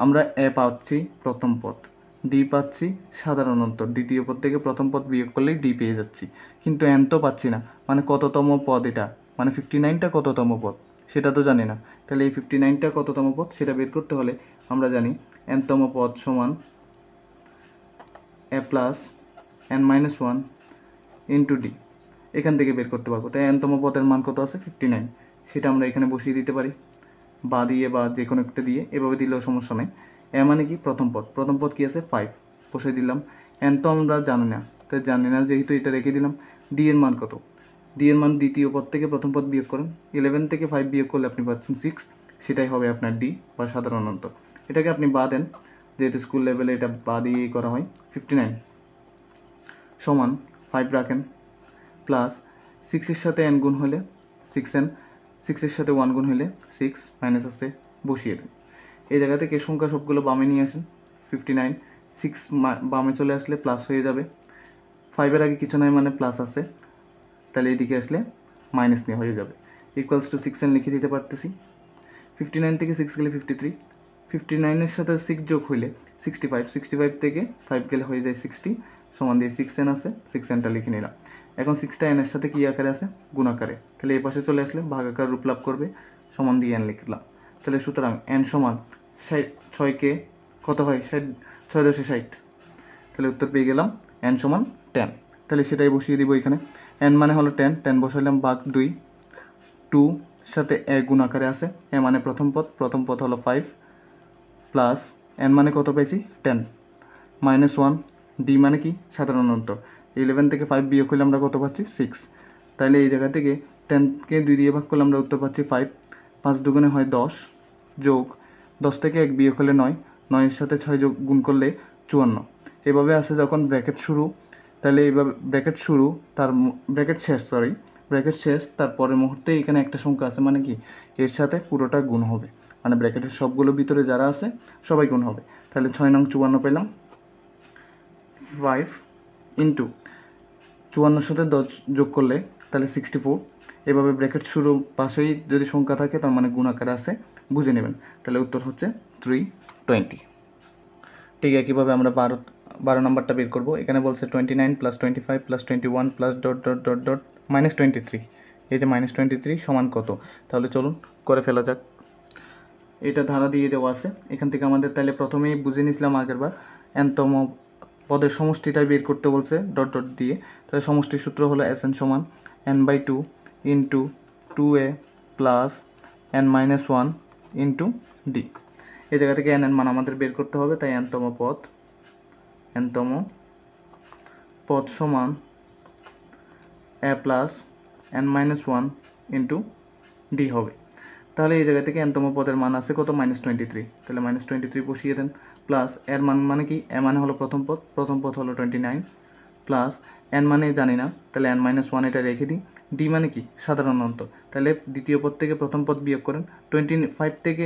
আমরা a পাচ্ছি প্রথম পদ, d পাচ্ছি সাধারণ অন্তর, দ্বিতীয় পদ থেকে প্রথম পদ বিয়োগ করলেই d পেয়ে যাচ্ছি। কিন্তু n তো পাচ্ছি না, মানে কততম পদ এটা? মানে 59টা কততম পদ সেটা তো জানি না। তাহলে এই 59টা কততম পদ সেটা বের করতে হলে আমরা জানি nতম পদ সমান a plus n-1 into d। এখান থেকে বের করতে পারবো। তাই nতম পদের মান কত আছে? 59। সেটা আমরা এখানে বসিয়ে দিতে পারি, বা দিয়ে বা যে কোনো একটা দিয়ে, এভাবে দিলেও সমস্যা নেই। এ মানে কি? প্রথম পদ কি আছে? 5, বসিয়ে দিলাম। n তো আমরা জানি না, তাই জানি না যেহেতু এটা রেখে দিলাম। d এর মান কত? d এর মান দ্বিতীয় পদ থেকে প্রথম পদ বিয়োগ করেন, 11 থেকে 5 বিয়োগ করলে আপনি পাচ্ছেন 6। সেটাই হবে আপনার d বা সাধারণ অন্তর। এটাকে আপনি বা দেন, যেহেতু স্কুল লেভেলে এটা বা দিয়েই করা হয়। 59 সমান 5 রাখেন প্লাস 6-এর সাথে n গুণ হলে 6n, 6-এর সাথে 1 গুণ হলে 6, মাইনাস আছে, বসিয়ে দেন। এই জায়গা থেকে সংখ্যা সবগুলো বামে নিয়ে আসেন। 59, 6 বামে চলে আসলে প্লাস হয়ে যাবে। 5-এর আগে কিছু নাই মানে প্লাস আছে, তাহলে এইদিকে আসলে মাইনাস নিয়ে হয়ে যাবে। ইকুয়ালস টু 6n লিখে দিতে পারতেছি। 59 থেকে 6 গেলে 53, 59-এর সাথে 6 যোগ হইলে 65, 65 থেকে 5 গেলে হয়ে যায় 60, সমান দিয়ে 6n আছে, 6nটা লিখে নিলাম। এখন 6টা n এর সাথে কি আকারে আছে? গুণ আকারে। তাহলে এই পাশে চলে আসলে ভাগাকার রূপ লাভ করবে, সমান দিয়ে n লিখলাম। তাহলে সুতরাং n সমান 6কে কত হয়? 6×60। তাহলে উত্তর পেয়ে গেলাম n সমান 10। তাহলে সেটাই বসিয়ে দিব এখানে। n মানে হলো 10, 10 বসাইলাম ভাগ 2, 2 সাথে a গুণ আকারে আছে, a মানে প্রথম পদ হলো 5 প্লাস n মানে কত পেয়েছি? 10 -1 d মানে কি? সাধারণ অন্তর। 11 থেকে 5 বিয়োগ করলে আমরা কত পাচ্ছি? 6। তাহলে এই জায়গা থেকে 10কে 2 দিয়ে ভাগ করলে আমরা উত্তর পাচ্ছি 5। 5 দুগুণে হয় 10, যোগ 10 থেকে 1 বিয়োগ হলে 9, 9-এর সাথে 6 যোগ গুণ করলে 54। এভাবে আছে যখন ব্র্যাকেট শুরু, তাহলে এইভাবে ব্র্যাকেট শুরু, তার ব্র্যাকেট শেষ, তার পরের মুহূর্তে এখানে একটা সংখ্যা আছে, মানে কি? এর সাথে পুরোটা গুণ হবে, মানে ব্র্যাকেটের সবগুলো ভিতরে যারা আছে সবাই গুণ হবে। তাহলে 6 নং 54 পেলাম। 5 ইন্টু 54-এর সাথে 10 যোগ করলে তাহলে 64। এভাবে ব্র্যাকেট শুরু পাশেই যদি সংখ্যা থাকে তার মানে গুণ আকারে আছে, বুঝে নেবেন। তাহলে উত্তর হচ্ছে 320। ঠিক একইভাবে আমরা 12 নম্বরটা বের করব। এখানে বলছে 29 + 25 + 21 plus dot dot dot dot -23, এই যে -23 সমান কত? তাহলে চলুন করে ফেলা যাক। এটা ধারা দিয়ে দেওয়া আছে, এখান থেকে আমাদের তাহলে প্রথমেই বুঝে নিয়েছিলাম আগেরবার nতম পদের সমষ্টিটাই বের করতে বলছে ডট ডট দিয়ে। তাহলে সমষ্টির সূত্র হলো Sn সমান n/2 into 2a plus n-1 into D. এই জায়গা থেকে n এর মান আমাদের বের করতে হবে, তাই nতম পদ সমান a plus n-1 into D হবে। তাহলে এই জায়গা থেকে nতম পদের মান আছে কত? -23। তাহলে -23 বসিয়ে দেন, প্লাস এর মান মানে কি? এ মানে হলো প্রথম পদ হলো 29, প্লাস n মানে জানি না, তাহলে n-1 এটা রেখে দিই। ডি মানে কি? সাধারণ অন্তর। তাহলে দ্বিতীয় পদ থেকে প্রথম পদ বিয়োগ করেন। 25 থেকে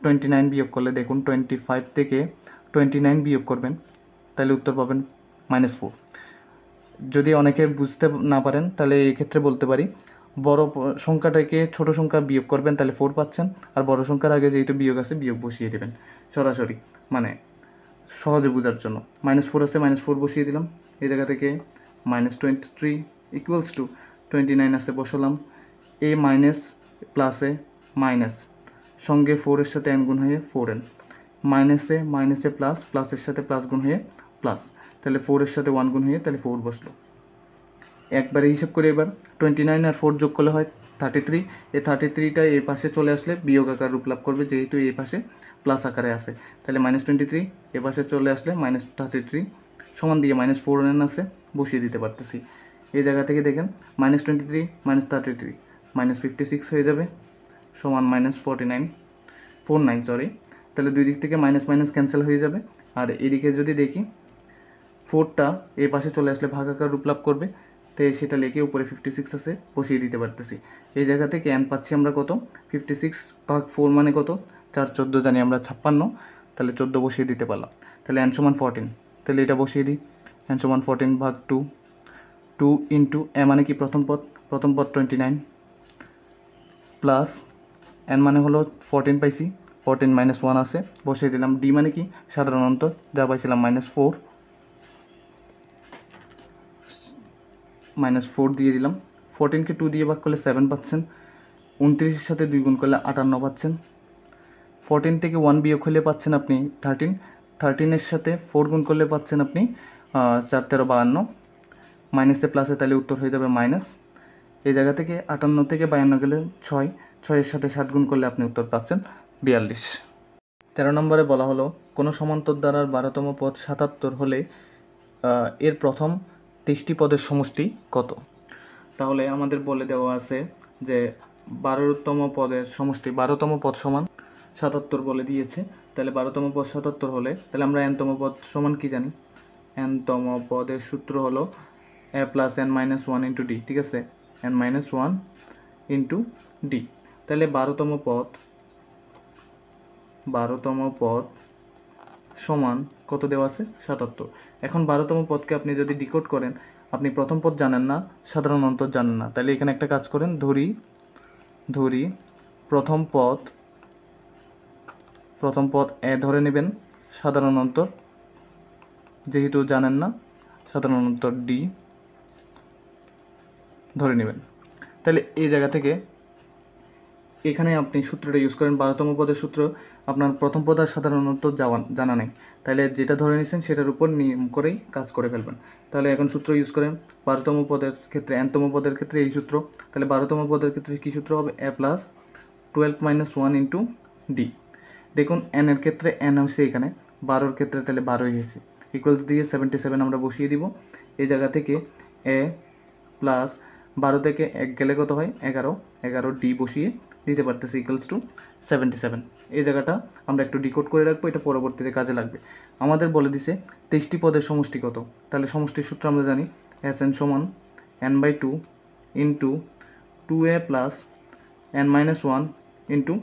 29 বিয়োগ করলে দেখুন 25 থেকে 29 বিয়োগ করবেন, তাহলে উত্তর পাবেন -4। যদি অনেকে বুঝতে না পারেন তাহলে এই ক্ষেত্রে বলতে পারি বড় সংখ্যাটাকে ছোট সংখ্যা বিয়োগ করবেন, তাহলে 4 পাচ্ছেন। আর বড় সংখ্যার আগে যেহেতু বিয়োগ আছে বিয়োগ বসিয়ে দেবেন সরাসরি, মানে সহজে বোঝার জন্য। -4 আছে, -4 বসিয়ে দিলাম। এই জায়গা থেকে -23 ইকুয়ালস টু 29 আছে, বসালাম। এ মাইনাস প্লাসে মাইনাস, সঙ্গে 4 এর সাথে n গুণ হয়ে 4n, মাইনাসে প্লাস, প্লাসের সাথে প্লাস গুণ হয়ে প্লাস, তাহলে 4 এর সাথে 1 গুণ হয়ে তাহলে 4 বসলো। একবারে হিসাব করে এবার 29 আর 4 যোগ করলে হয় 33। এই 33টা এই পাশে চলে আসলে বিয়োগ আকার রূপ লাভ করবে, যেহেতু এই পাশে প্লাস আকারে আছে। তাহলে -23 এ পাশে চলে আসলে -33 সমান দিয়ে -4n আছে, বসিয়ে দিতে পারতেছি। এই জায়গা থেকে দেখেন -23 -33 -56 হয়ে যাবে, সমান -49 সরি। তাহলে দুই দিক থেকে মাইনাস মাইনাস ক্যান্সেল হয়ে যাবে। আর এদিকে যদি দেখি 4টা এই পাশে চলে আসলে ভাগাকার রূপ লাভ করবে, তো সেটা লিখে উপরে 56 আছে, বসিয়ে দিতে পারতেছি। এই জায়গা থেকে n পাচ্ছি আমরা কত? 56 ভাগ 4 মানে কত? 4 14 জানি আমরা 56, তাহলে 14 বসিয়ে দিতে পারলাম। তাহলে n সমান 14, তাহলে এটা বসিয়ে দিই। n সমান 14 ভাগ 2 ইন্টু এ মানে কি? প্রথম পদ 29 প্লাস n মানে হলো 14 পাইছি, 14 -1 আছে, বসিয়ে দিলাম। ডি মানে কি? সাধারণ অন্তর, যা পাইছিলাম -4 দিয়ে দিলাম। 14কে 2 দিয়ে ভাগ করলে 7 পাচ্ছেন, 29-এর সাথে 2 গুণ করলে 58 পাচ্ছেন। 14 থেকে 1 বিয়োগ হলে পাচ্ছেন আপনি 13-এর সাথে 4 গুণ করলে পাচ্ছেন আপনি 4 13 52, মাইনাসে প্লাসে, তাহলে উত্তর হয়ে যাবে মাইনাস। এই জায়গা থেকে 58 থেকে 52 গেলে 6-এর সাথে 7 গুণ করলে আপনি উত্তর পাচ্ছেন 42। 13 নম্বরে বলা হলো কোনো সমান্তর দ্বারার 12তম পদ 77 হলে এর প্রথম 23টি পদের সমষ্টি কত? তাহলে আমাদের বলে দেওয়া আছে যে 12তম পদের সমষ্টি, 12তম পদ সমান 77 বলে দিয়েছে। তাহলে 12তম পদ 77 হলে তাহলে আমরা nতম পদ সমান কি জানি? nতম পদের সূত্র হলো a plus n-1 into D, ঠিক আছে? n-1 into D. তাহলে 12তম পদ সমান কত দেওয়া আছে? 77। এখন 12তম পদকে আপনি যদি ডিকোড করেন, আপনি প্রথম পদ জানেন না, সাধারণ অন্তর জানেন না, তাহলে এখানে একটা কাজ করেন, ধরি প্রথম পদ এ ধরে নেবেন, সাধারণ অন্তর যেহেতু জানেন না, সাধারণ অন্তর ডি ধরে নেবেন। তাহলে এই জায়গা থেকে এখানে আপনি সূত্রটা ইউজ করেন, 12তম পদের সূত্র। আপনার প্রথম পদ আর সাধারণ অন্তর জানা নেই, তাহলে যেটা ধরে নিয়েছেন সেটার উপর নিয়ম করেই কাজ করে ফেলবেন। তাহলে এখন সূত্র ইউজ করেন 12তম পদের ক্ষেত্রে, nতম পদের ক্ষেত্রে এই সূত্র। তাহলে 12তম পদের ক্ষেত্রে কী সূত্র হবে? a plus 12 - 1 into D. দেখুন n এর ক্ষেত্রে n হয়েছে এখানে, 12-র ক্ষেত্রে তাহলে 12 হয়েছে, ইকুয়ালস দিয়ে 77 আমরা বসিয়ে দিব। এই জায়গা থেকে a প্লাস 12 থেকে 1 গেলে কত হয়? 11 ডি বসিয়ে দিতে পারতেছি, ইকুয়ালস টু 77। এই জায়গাটা আমরা একটু ডিকোড করে রাখবো, এটা পরবর্তীতে কাজে লাগবে। আমাদের বলে দিছে 23টি পদের সমষ্টি কত? তাহলে সমষ্টির সূত্র আমরা জানি Sn সমান n/2 into 2a plus n-1 into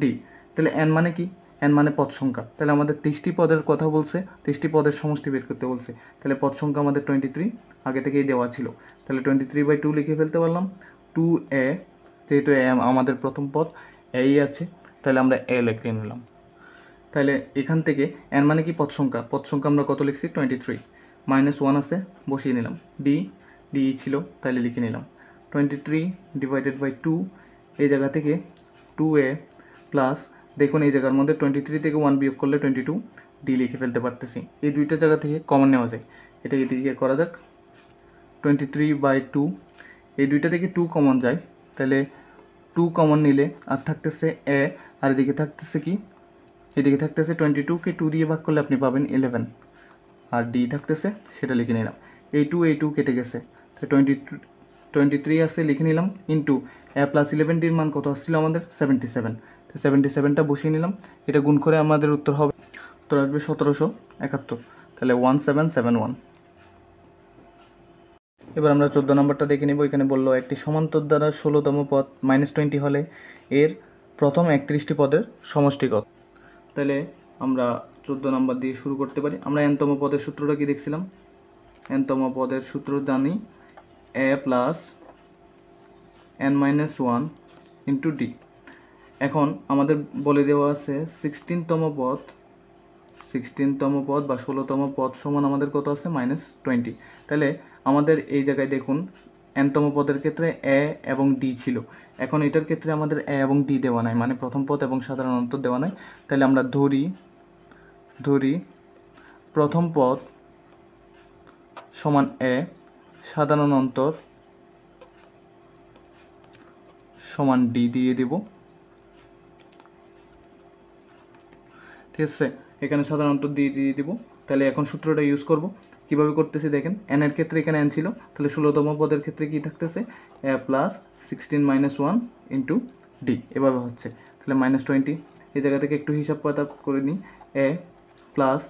D. তাহলে n মানে কি? n মানে পদ সংখ্যা। তাহলে আমাদের 23টি পদের কথা বলছে, 23টি পদের সমষ্টি বের করতে বলছে। তাহলে পদ সংখ্যা আমাদের 23 আগে থেকেই দেওয়া ছিল, তাহলে 23/2 লিখে ফেলতে পারলাম। 2a, যেহেতু এ আমাদের প্রথম পদ এই আছে, তাহলে আমরা এ লিখে নিলাম। তাহলে এখান থেকে n মানে কি? পদ সংখ্যা আমরা কত লিখছি? 23, -1 আছে, বসিয়ে নিলাম। ডি ছিল, তাহলে লিখে নিলাম 23 ডিভাইডেড বাই 2, এই জায়গা থেকে 2a প্লাস, দেখুন এই জায়গার মধ্যে 23 থেকে 1 বিয়োগ করলে 22, ডি লিখে ফেলতে পারতেছি। এই দুইটা জায়গা থেকে কমন নেওয়া যায়, এটা এদিকে করা যাক। 23/2, এই দুইটা থেকে 2 কমন যায়, তাহলে 2 কমন নিলে আর থাকতেছে এ, আর এদিকে থাকতেছে কি, এদিকে থাকতেছে 22কে 2 দিয়ে ভাগ করলে আপনি পাবেন 11, আর ডি থাকতেছে সেটা লিখে নিলাম। এই 2 কেটে গেছে, তো 23 আছে লিখে নিলাম, ইন্টু এ প্লাস 11, ডির মান কত আসছিল আমাদের 77, তো 77টা বসিয়ে নিলাম। এটা গুণ করে আমাদের উত্তর হবে, উত্তর আসবে 1771, তাহলে 1771। এবার আমরা 14 নম্বরটা দেখে নেব। এখানে বললো একটি সমান্তর দ্বারা 16তম পদ -20 হলে এর প্রথম 31টি পদের সমষ্টি কত। তাহলে আমরা 14 নম্বর দিয়ে শুরু করতে পারি। আমরা nতম পদের সূত্রটা কি দেখছিলাম, nতম পদের সূত্র জানি a plus n-1 into D. এখন আমাদের বলে দেওয়া আছে 16তম পদ বা 16তম পদ সমান আমাদের কত আছে -20। তাহলে আমাদের এই জায়গায় দেখুন nতম পদের ক্ষেত্রে এ এবং ডি ছিল, এখন এটার ক্ষেত্রে আমাদের এ এবং ডি দেওয়া নাই, মানে প্রথম পদ এবং সাধারণ অন্তর দেওয়া নাই। তাহলে আমরা ধরি প্রথম পদ সমান এ, সাধারণ অন্তর সমান ডি দিয়ে দেব। ঠিক আছে, এখানে সাধারণ অন্তর দিয়ে দিব। তাহলে এখন সূত্রটা ইউজ করব, কিভাবে করতেছি দেখেন। এন এর ক্ষেত্রে এখানে এন ছিল, তাহলে 16তম পদের ক্ষেত্রে কি থাকতেছে এ প্লাস 16 - 1 ইন্টু ডি, এভাবে হচ্ছে। তাহলে -20, এই জায়গা থেকে একটু হিসাব পাতাপ করে নিই। এ প্লাস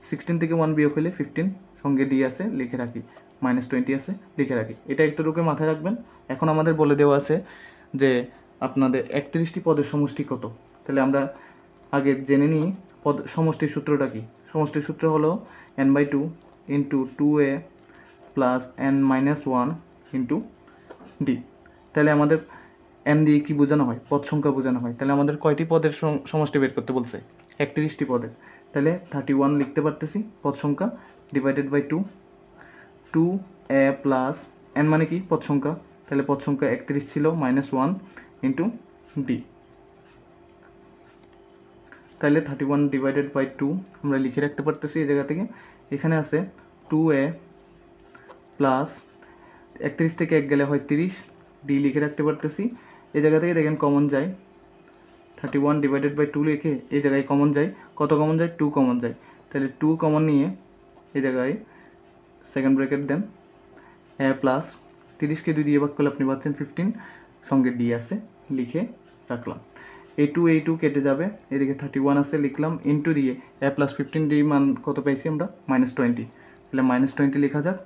16 থেকে 1 বিয়োগ হলে 15, সঙ্গে ডি আছে লিখে রাখি, -20 আছে লিখে রাখি। এটা একটুটুকু মাথায় রাখবেন। এখন আমাদের বলে দেওয়া আছে যে আপনাদের 31টি পদের সমষ্টি কত। তাহলে আমরা আগে জেনে নিই পদ সমষ্টির সূত্রটা কি। সমষ্টির সূত্র হলো n/2 into 2a plus n-1 into D. তাহলে আমাদের n দিয়ে কি বোঝানো হয়, পদ সংখ্যা বোঝানো হয়। তাহলে আমাদের কয়টি পদের সমষ্টি বের করতে বলছে, 31টি পদের। তাহলে 31 লিখতে পারতেছি পদ সংখ্যা, divided by 2a plus n মানে কি পদ সংখ্যা, তাহলে পদ সংখ্যা 31 ছিল, -1 ইন্টু ডি। তাহলে 31 ডিভাইডেড বাই 2 আমরা লিখে রাখতে পারতেছি এই জায়গা থেকে। এখানে আছে 2a প্লাস 31 থেকে 1 গেলে হয় 30, ডি লিখে রাখতে পারতেছি। এই জায়গা থেকে দেখেন কমন যায়, 31 ডিভাইডেড বাই 2 লিখে এই জায়গায় কমন যায়, কত কমন যায় 2 কমন যায়। তাহলে 2 কমন নিয়ে এই জায়গায় সেকেন্ড ব্র্যাকেট দেন, এ প্লাস 30কে 2 দিয়ে ভাগ করলে আপনি পাচ্ছেন 15, সঙ্গে ডি আছে লিখে রাখলাম। এই 2 কেটে যাবে, এদিকে 31 আছে লিখলাম, ইন্টু দিয়ে এ প্লাস 15 ডি মান কত পাইছি আমরা -20, তাহলে -20 লেখা যাক।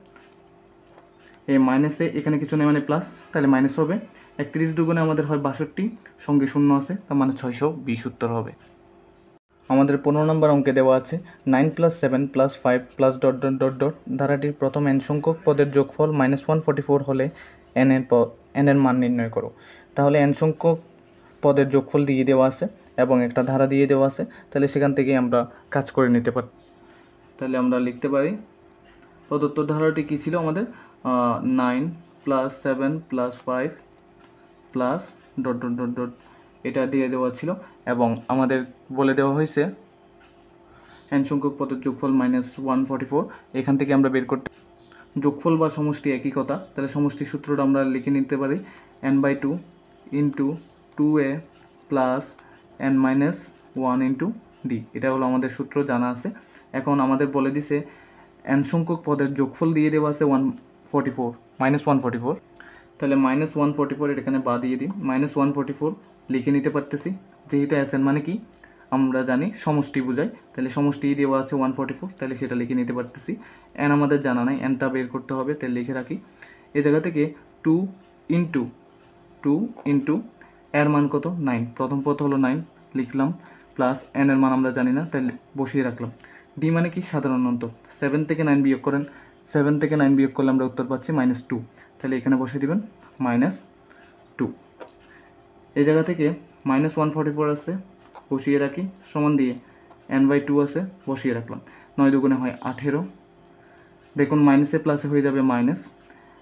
এই মাইনাসে এখানে কিছু নেই মানে প্লাস, তাহলে মাইনাস হবে। 31 দুগুণে আমাদের হয় 62, সঙ্গে শূন্য আছে, তার মানে 620 উত্তর হবে। আমাদের 15 নম্বর অঙ্কে দেওয়া আছে 9 + 7 + 5 + ... ধারাটির প্রথম n সংখ্যক পদের যোগফল -144 হলে n এর মান নির্ণয় করো। তাহলে n সংখ্যক পদের যোগফল দিয়ে দেওয়া আছে এবং একটা ধারা দিয়ে দেওয়া আছে, তাহলে সেখান থেকে আমরা কাজ করে নিতে পারি। তাহলে আমরা লিখতে পারি প্রদত্ত ধারাটি কী ছিল আমাদের, 9 + 7 + 5 + ... এটা দিয়ে দেওয়া ছিল, এবং আমাদের বলে দেওয়া হয়েছে n সংখ্যক পদের যোগফল -144। এখান থেকে আমরা বের করতে, যোগফল বা সমষ্টি একই কথা, তাহলে সমষ্টির সূত্রটা আমরা লিখে নিতে পারি n/2 into 2a plus n-1 into D. এটা হলো আমাদের সূত্র জানা আছে। এখন আমাদের বলে দিছে n সংখ্যক পদের যোগফল দিয়ে দেওয়া আছে 144, তাহলে -144 এখানে বা দিয়ে দিই, -144 লিখে নিতে পারতেছি। যেহেতু এস এন মানে কি আমরা জানি সমষ্টি বোঝায়, তাহলে সমষ্টি দেওয়া আছে 144, তাহলে সেটা লিখে নিতে পারতেছি। এন আমাদের জানা নাই, এনটা বের করতে হবে, তাহলে লিখে রাখি। এই জায়গা থেকে 2 ইন্টু এর মান কত 9, প্রথম পদ হলো 9 লিখলাম, প্লাস এন এর মান আমরা জানি না, তাহলে বসিয়ে রাখলাম। ডি মানে কি সাধারণ অন্তর, 7 থেকে 9 বিয়োগ করেন, 7 থেকে 9 বিয়োগ করলে আমরা উত্তর পাচ্ছি -2, তাহলে এখানে বসিয়ে দিবেন -2। এই জায়গা থেকে -144 আছে বসিয়ে রাখি, সমান দিয়ে n/2 আছে বসিয়ে রাখলাম, 9 দুগুণে হয় 18। দেখুন মাইনাসে প্লাসে হয়ে যাবে মাইনাস,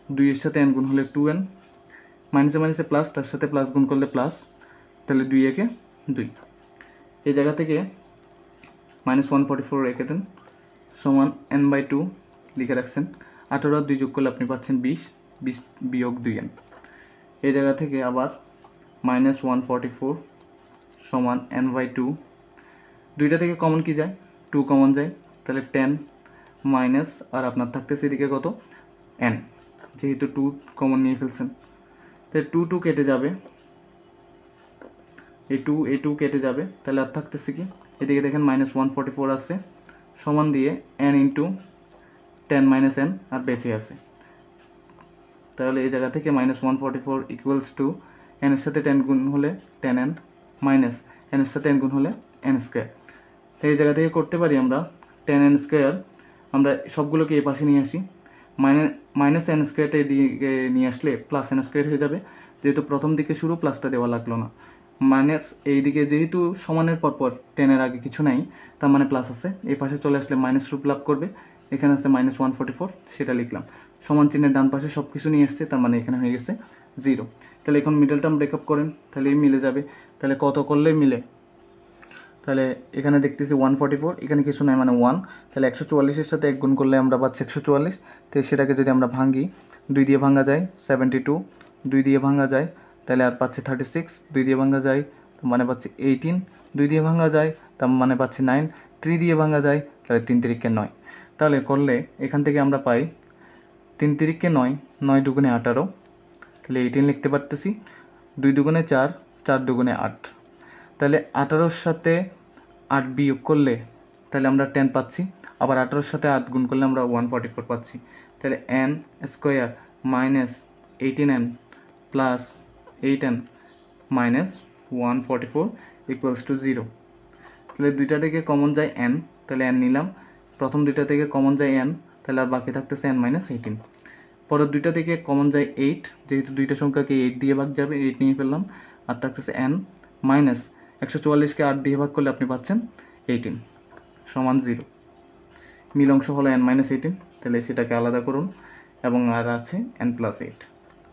2 এর সাথে n গুণ হলে 2n, মাইনাসে মাইনাসে প্লাস, তার সাথে প্লাস গুণ করলে প্লাস, তাহলে 2 একে 2। এই জায়গা থেকে -144 রেখে দেন, সমান n/2 লিখে রাখছেন। 18 আর 2 যোগ করলে আপনি পাচ্ছেন 20, 20 বিয়োগ 2n। এই জায়গা থেকে আবার -144 সমান n/2, দুইটা থেকে কমন কি যায়, 2 কমন যায়, তাহলে 10 মাইনাস, আর আপনার থাকতেছে এদিকে কত, n, যেহেতু 2 কমন নিয়ে ফেলছেন, তাহলে 2 কেটে যাবে, এই 2 কেটে যাবে, তাহলে আর থাকতেছে কি, এদিকে দেখেন -144 আছে, সমান দিয়ে n ইন্টু 10 মাইনাস n আর বেঁচে আছে। তাহলে এই জায়গা থেকে -144 ইকুয়ালস টু n এর সাথে 10 গুণ হলে 10n মাইনাস n এর সাথে n গুণ হলে n স্কোয়ার। তো এই জায়গা থেকে করতে পারি আমরা 10n স্কোয়ার, আমরা সবগুলোকে এই পাশে নিয়ে আসি, মাইনাস n স্কোয়ারটা এদিকে নিয়ে আসলে প্লাস n স্কোয়ার হয়ে যাবে, যেহেতু প্রথম দিকে শুরু প্লাসটা দেওয়া লাগলো না। মাইনাস এইদিকে যেহেতু সমানের পরপর 10-এর আগে কিছু নাই, তার মানে প্লাস আছে, এই পাশে চলে আসলে মাইনাস রূপ লাভ করবে, এখানে আছে -144, সেটা লিখলাম, সমান চিহ্নের ডান পাশে সব কিছু নিয়ে আসছে, তার মানে এখানে হয়ে গেছে 0। তাহলে এখন মিডল টার্ম ব্রেকআপ করেন, তাহলে মিলে যাবে, তাহলে কত করলে মিলে, তাহলে এখানে দেখতেছি 144, এখানে কিছু নাই মানে 1, তাহলে 144-এর সাথে 1 গুণ করলে আমরা পাচ্ছি 144, তো সেটাকে যদি আমরা ভাঙি, 2 দিয়ে ভাঙা যায় 72, 2 দিয়ে ভাঙা যায় তাহলে আর পাচ্ছি 36, 2 দিয়ে ভাঙা যায় তার মানে পাচ্ছি 18, 2 দিয়ে ভাঙা যায় তার মানে পাচ্ছি 9, 3 দিয়ে ভাঙা যায় তাহলে 3 তিরিকে 9। তাহলে করলে এখান থেকে আমরা পাই 3 তিরিকে 9, 9 দুগুণে 18, তাহলে 18 লিখতে পারতেছি, 2 দুগুণে 4, 4 দুগুণে 8, তাহলে 18-র সাথে 8 বিয়োগ করলে তাহলে আমরা 10 পাচ্ছি, আবার 18-র সাথে 8 গুণ করলে আমরা 144 পাচ্ছি, তাহলে n square minus 18n plus 8n minus 144 equals to 0। তাহলে দুইটা থেকে কমন যায় n, তাহলে n নিলাম, প্রথম দুইটা থেকে কমন যায় n, তাহলে আর বাকি থাকতেছে n মাইনাস 18, পরের দুইটা থেকে কমন যায় 8, যেহেতু দুইটা সংখ্যাকে 8 দিয়ে ভাগ যাবে 8 নিয়ে ফেললাম, আর থাকতেছে n মাইনাস 144-কে 8 দিয়ে ভাগ করলে আপনি পাচ্ছেন 18 সমান 0। মিল অংশ হলো n মাইনাস 18, তাহলে সেটাকে আলাদা করুন, এবং আর আছে n প্লাস 8,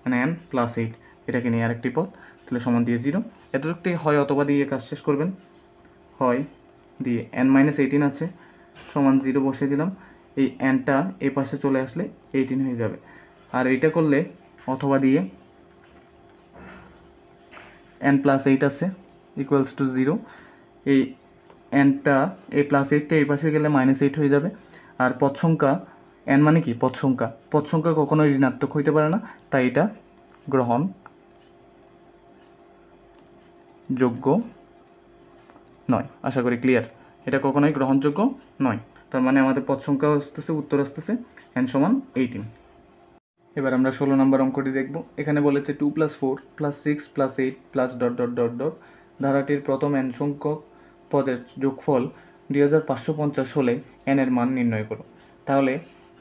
মানে n প্লাস 8, এটাকে নিয়ে আরেকটি পদ, তাহলে সমান দিয়ে 0। এতটুকু থেকে হয় অথবা দিয়ে কাজ শেষ করবেন, হয় দিয়ে n মাইনাস 18 আছে সমান 0 বসিয়ে দিলাম, এই nটা এই পাশে চলে আসলে 18 হয়ে যাবে, আর এইটা করলে অথবা দিয়ে n প্লাস 8 আছে ইকুয়ালস টু 0, এই nটা এই প্লাস 8টা এই পাশে গেলে -8 হয়ে যাবে, আর পদ সংখ্যা n মানে কি পদ সংখ্যা কখনোই ঋণাত্মক হইতে পারে না, তাই এটা গ্রহণ যোগ্য নয়। আশা করি ক্লিয়ার, এটা কখনোই গ্রহণযোগ্য নয়, তার মানে আমাদের পদ সংখ্যা আসতেছে, উত্তর আসতেছে n সমান 18। এবার আমরা 16 নম্বর অঙ্কটি দেখব। এখানে বলেছে 2 + 4 + 6 + 8 +... ধারাটির প্রথম n সংখ্যক পদের যোগফল 2550 হলে n এর মান নির্ণয় করো। তাহলে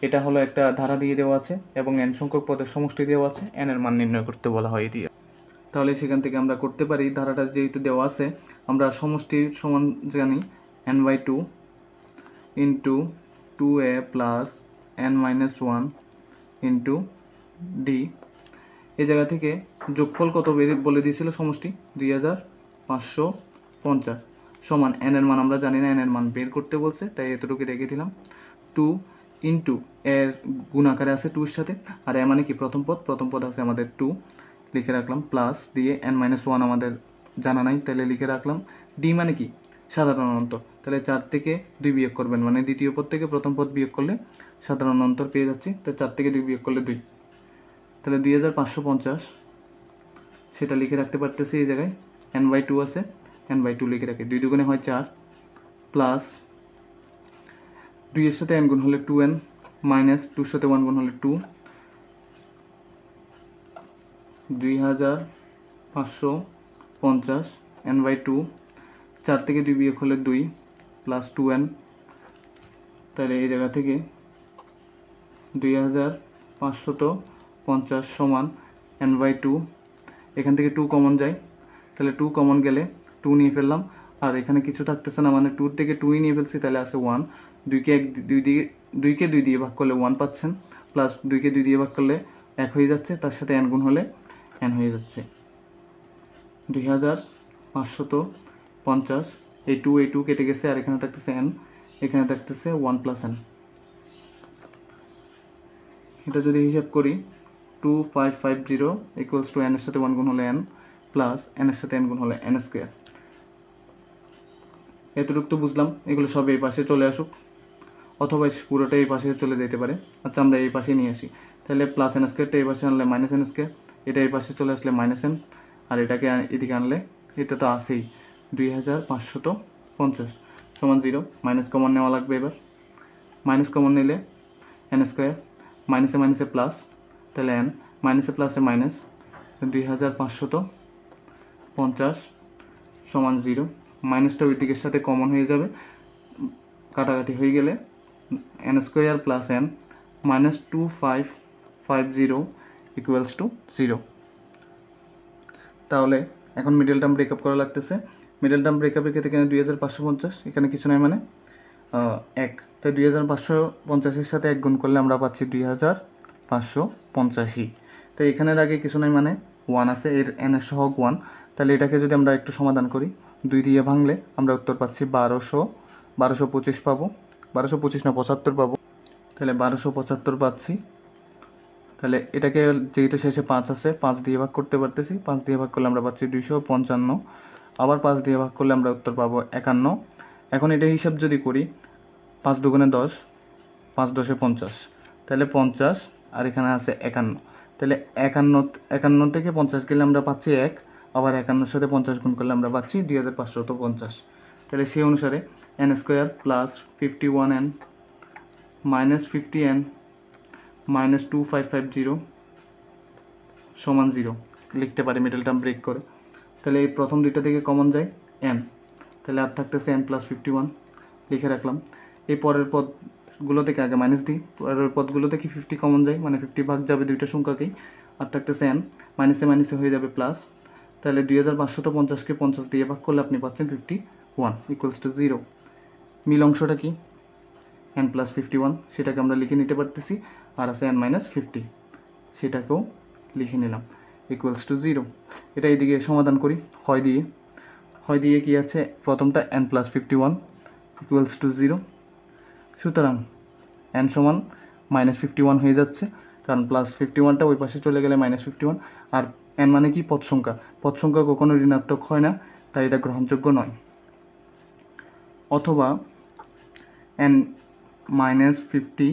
এটা হলো একটা ধারা দিয়ে দেওয়া আছে এবং n সংখ্যক পদের সমষ্টি দেওয়া আছে, n এর মান নির্ণয় করতে বলা হয় দিয়ে। তাহলে সেখান থেকে আমরা করতে পারি, ধারাটা যেহেতু দেওয়া আছে আমরা সমষ্টির সমান জানি n/2 into 2a plus n-1 into D. এই জায়গা থেকে যোগফল কত বলে দিয়েছিল সমষ্টি 2550 সমান n এর মান আমরা জানি না, n এর মান বের করতে বলছে, তাই এতটুকু রেখে দিলাম। 2 ইন্টু এর গুণ আকারে আছে 2 এর সাথে, আর এ মানে কি প্রথম পদ আছে আমাদের 2 লিখে রাখলাম, প্লাস দিয়ে n-1 আমাদের জানা নাই তাহলে লিখে রাখলাম, ডি মানে কি সাধারণ অন্তর, তাহলে 4 থেকে 2 বিয়োগ করবেন, মানে দ্বিতীয় পদ থেকে প্রথম পদ বিয়োগ করলে সাধারণ অন্তর পেয়ে যাচ্ছি, তো 4 থেকে 2 বিয়োগ করলে 2, তাহলে 2550 সেটা লিখে রাখতে পারতেছি। এই জায়গায় n/2 আছে, n/2 লিখে রাখি, 2 দুগুণে হয় 4 প্লাস 2 এর সাথে n গুণ হলে 2n মাইনাস 2 এর সাথে 1 গুণ হলে 2, 2550 n/2, 4 থেকে 2 বিয়োগ হলে 2 প্লাস 2n, তাহলে এই জায়গা থেকে 2550 সমান n/2, এখান থেকে 2 কমন যায়, তাহলে 2 কমন গেলে 2 নিয়ে ফেললাম, আর এখানে কিছু থাকতেছে না, মানে 2 থেকে 2ই নিয়ে ফেলছি, তাহলে আছে 1, 2কে 2 দিয়ে ভাগ করলে 1 পাচ্ছেন, প্লাস 2কে 2 দিয়ে ভাগ করলে 1 হয়ে যাচ্ছে, তার সাথে n গুণ হলে n হয়ে যাচ্ছে 2550। এই টু কেটে গেছে, আর এখানে থাকতেছে n, এখানে থাকতেছে 1 প্লাস n। এটা যদি হিসাব করি 2550 ইকুয়ালস টু n এর সাথে 1 গুণ হলে n প্লাস n এর সাথে n গুণ হলে n স্কোয়ার। এতটুকু তো বুঝলাম, এগুলো সব এই পাশে চলে আসুক, অথবা পুরোটা এই পাশে চলে যেতে পারে। আচ্ছা, আমরা এই পাশে নিয়ে আসি, তাহলে প্লাস n স্কোয়ারটা এই পাশে আনলে মাইনাস n স্কোয়ার, এটা এই পাশে চলে আসলে মাইনাস n, আর এটাকে এদিকে আনলে এটা তো আসেই 2550 সমান 0। মাইনাস কমন নেওয়া লাগবে, এবার মাইনাস কমন নিলে n স্কোয়ার, মাইনাসে মাইনাসে প্লাস, তাহলে n, মাইনাসে প্লাসে মাইনাস, 2550 সমান 0। মাইনাসটা ওই দিকের সাথে কমন হয়ে যাবে, কাটাকাটি হয়ে গেলে n square plus n minus 2550 equals to 0। তাহলে এখন মিডল টার্ম ব্রেকআপ করা লাগতেছে। মিডল টার্ম ব্রেকআপের ক্ষেত্রে এখানে 2550, এখানে কিছু নয় মানে 1, তাই 2550-এর সাথে 1 গুণ করলে আমরা পাচ্ছি 2585। তো এখানের আগে কিছু নয় মানে 1 আছে, এর n এর সহগ 1। তাহলে এটাকে যদি আমরা একটু সমাধান করি, 2 দিয়ে ভাঙলে আমরা উত্তর পাচ্ছি 1225 পাবো, 1225 না 75 পাবো, তাহলে 1275 পাচ্ছি। তাহলে এটাকে যেহেতু শেষে 5 আছে, 5 দিয়ে ভাগ করতে পারতেছি, 5 দিয়ে ভাগ করলে আমরা পাচ্ছি 255, আবার 5 দিয়ে ভাগ করলে আমরা উত্তর পাবো 51। এখন এটা হিসাব যদি করি, 5 দুগুণে 10, 5 10 50, তাহলে 50, আর এখানে আছে 51, তাহলে 51 থেকে 50 গেলে আমরা পাচ্ছি 1, আবার 51-এর সাথে 50 গুণ করলে আমরা পাচ্ছি 2550। তাহলে সেই অনুসারে n square plus 51n minus 50n minus 2550 সমান 0 লিখতে পারি মিডল টার্ম ব্রেক করে। তাহলে এই প্রথম দুইটা থেকে কমন যায় n, তাহলে আর থাকতেছে n প্লাস 51 লিখে রাখলাম। এই পরের পদগুলো থেকে আগে মাইনাস দিই, পরের পদগুলো থেকে 50 কমন যায়, মানে 50 ভাগ যাবে দুইটা সংখ্যাকেই, আর থাকতেছে n, মাইনাসে মাইনাসে হয়ে যাবে প্লাস। তাহলে 2550-কে 50 দিয়ে ভাগ করলে আপনি পাচ্ছেন 51 ইকুয়ালস টু 0। মিল অংশটা কি n প্লাস 51, সেটাকে আমরা লিখে নিতে পারতেছি, আর আছে n মাইনাস 50, সেটাকেও লিখে নিলাম ইকুয়ালস টু 0। এটা এইদিকে সমাধান করি, হয় দিয়ে কি আছে, প্রথমটা n প্লাস 51 ইকুয়ালস টু 0, সুতরাং n সমান মাইনাস 51 হয়ে যাচ্ছে, কারণ প্লাস 51টা ওই পাশে চলে গেলে মাইনাস 51, আর n মানে কি পদ সংখ্যা কখনো ঋণাত্মক হয় না, তাই এটা গ্রহণযোগ্য নয়। অথবা n মাইনাস 50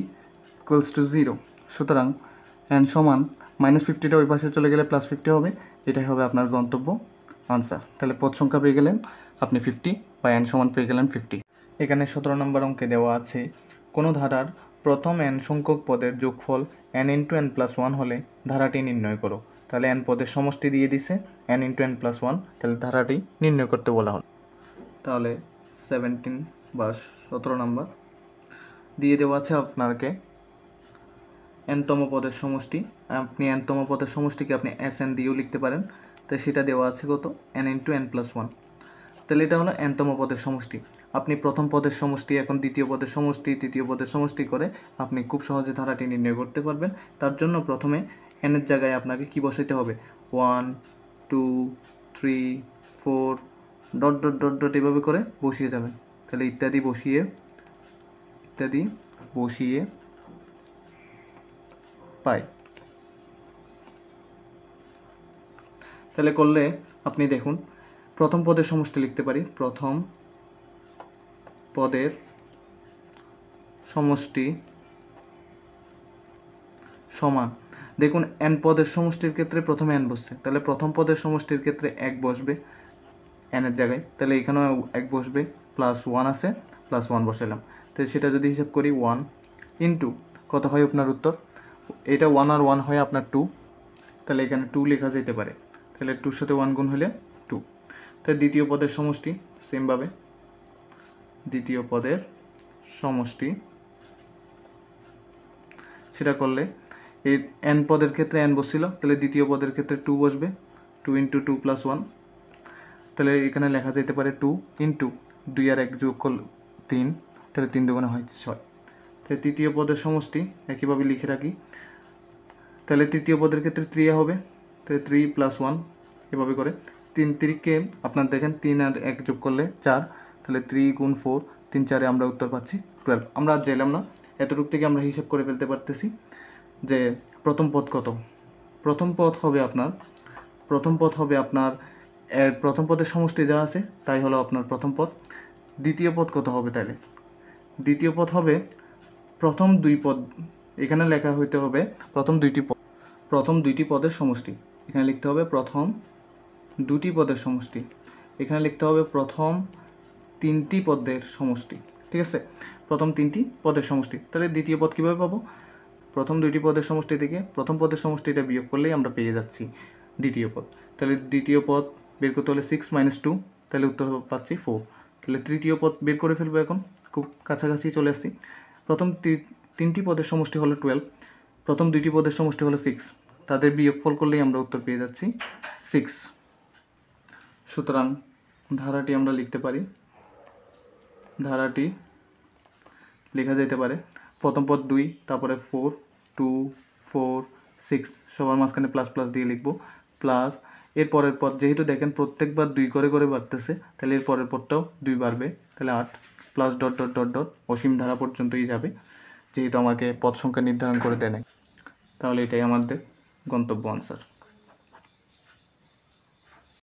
ইকুয়ালস টু 0, সুতরাং n সমান মাইনাস 50টা ওই পাশে চলে গেলে প্লাস 50 হবে, এটাই হবে আপনার গন্তব্য আনসার। তাহলে পদ সংখ্যা পেয়ে গেলেন আপনি 50, বা n সমান পেয়ে গেলেন 50। এখানে 17 নম্বর অঙ্কে দেওয়া আছে, কোনো ধারার প্রথম n সংখ্যক পদের যোগফল n ইন্টু n প্লাস 1 হলে ধারাটি নির্ণয় করো। তাহলে n পদের সমষ্টি দিয়ে দিছে n ইন্টু n প্লাস 1, তাহলে ধারাটি নির্ণয় করতে বলা হল। তাহলে 17 বা 17 নম্বর দিয়ে দেওয়া আছে আপনাকে nতম পদের সমষ্টি। আপনি nতম পদের সমষ্টিকে আপনি Sn দিয়েও লিখতে পারেন, তাই সেটা দেওয়া আছে কত, n ইন্টু n প্লাস 1। তাহলে এটা হলো nতম পদের সমষ্টি। আপনি প্রথম পদের সমষ্টি, এখন দ্বিতীয় পদের সমষ্টি, তৃতীয় পদের সমষ্টি করে আপনি খুব সহজে ধারাটি নির্ণয় করতে পারবেন। তার জন্য প্রথমে n এর জায়গায় আপনাকে কি বসাইতে হবে, 1 2 3 4 ডট ডট ডট ডট এভাবে করে বসিয়ে যাবেন। তাহলে ইত্যাদি বসিয়ে পাই। তাহলে করলে আপনি দেখুন, প্রথম পদের সমষ্টি লিখতে পারি, প্রথম পদের সমষ্টি সমান, দেখুন n পদের সমষ্টির ক্ষেত্রে প্রথমে n বসছে, তাহলে প্রথম পদের সমষ্টির ক্ষেত্রে 1 বসবে n এর জায়গায়, তাহলে এখানেও 1 বসবে, প্লাস 1 আছে, প্লাস 1 বসালাম। তো সেটা যদি হিসাব করি 1 ইন্টু কত হয় আপনার উত্তর, এটা 1 আর 1 হয় আপনার 2, তাহলে এখানে 2 লেখা যেতে পারে, তাহলে 2-র সাথে 1 গুণ হলে 2। তাহলে দ্বিতীয় পদের সমষ্টি সেমভাবে, দ্বিতীয় পদের সমষ্টি সেটা করলে এই n পদের ক্ষেত্রে n বসছিল, তাহলে দ্বিতীয় পদের ক্ষেত্রে 2 বসবে, 2 ইন্টু 2 প্লাস 1, তাহলে এখানে লেখা যেতে পারে 2 ইন্টু 2 আর 1 যোগ করলে 3, তাহলে 3 দুগুণে হয় 6। তাহলে তৃতীয় পদের সমষ্টি একইভাবে লিখে রাখি, তাহলে তৃতীয় পদের ক্ষেত্রে 3 হবে, তাহলে 3 + 1 এভাবে করে 3 3কে আপনার দেখেন 3 আর 1 যোগ করলে 4, তাহলে 3 × 4 3 4-এ আমরা উত্তর পাচ্ছি 12। আমরা আর যাইলাম না, এতটুকু থেকে আমরা হিসাব করে ফেলতে পারতেছি যে প্রথম পদ কত। প্রথম পদ হবে আপনার এর প্রথম পদের সমষ্টি যা আছে তাই হলো আপনার প্রথম পদ। দ্বিতীয় পদ কত হবে তাহলে? দ্বিতীয় পদ হবে প্রথম দুই পদ, এখানে লেখা হইতে হবে প্রথম দুইটি পদের সমষ্টি। এখানে লিখতে হবে প্রথম দুটি পদের সমষ্টি, এখানে লিখতে হবে প্রথম তিনটি পদের সমষ্টি। ঠিক আছে, প্রথম তিনটি পদের সমষ্টি। তাহলে দ্বিতীয় পদ কীভাবে পাবো? প্রথম দুইটি পদের সমষ্টি থেকে প্রথম পদের সমষ্টিটা বিয়োগ করলেই আমরা পেয়ে যাচ্ছি দ্বিতীয় পদ। তাহলে দ্বিতীয় পদ বের করতে হলে 6 - 2, তাহলে উত্তর পাচ্ছি 4। তাহলে তৃতীয় পদ বের করে ফেলবো, এখন খুব কাছাকাছি চলে আসছি। প্রথম তিনটি পদের সমষ্টি হলো 12, প্রথম দুইটি পদের সমষ্টি হলো 6, তাদের বিয়োগফল করলেই আমরা উত্তর পেয়ে যাচ্ছি 6। সুতরাং ধারাটি আমরা লিখতে পারি, ধারাটি লেখা যেতে পারে প্রথম পদ 2, তারপরে 4 2 4 6, সবার মাঝখানে প্লাস প্লাস দিয়ে লিখবো, প্লাস এর পরের পদ যেহেতু দেখেন প্রত্যেকবার 2 করে করে বাড়তেছে, তাহলে এর পরের পদটাও 2 বাড়বে, তাহলে 8, plus dot dot dot dot অসীম ধারা পর্যন্তই যাবে, যেহেতু আমাকে পদ সংখ্যা নির্ধারণ করে দেয় নাই। তাহলে এটাই আমাদের গন্তব্য আনসার।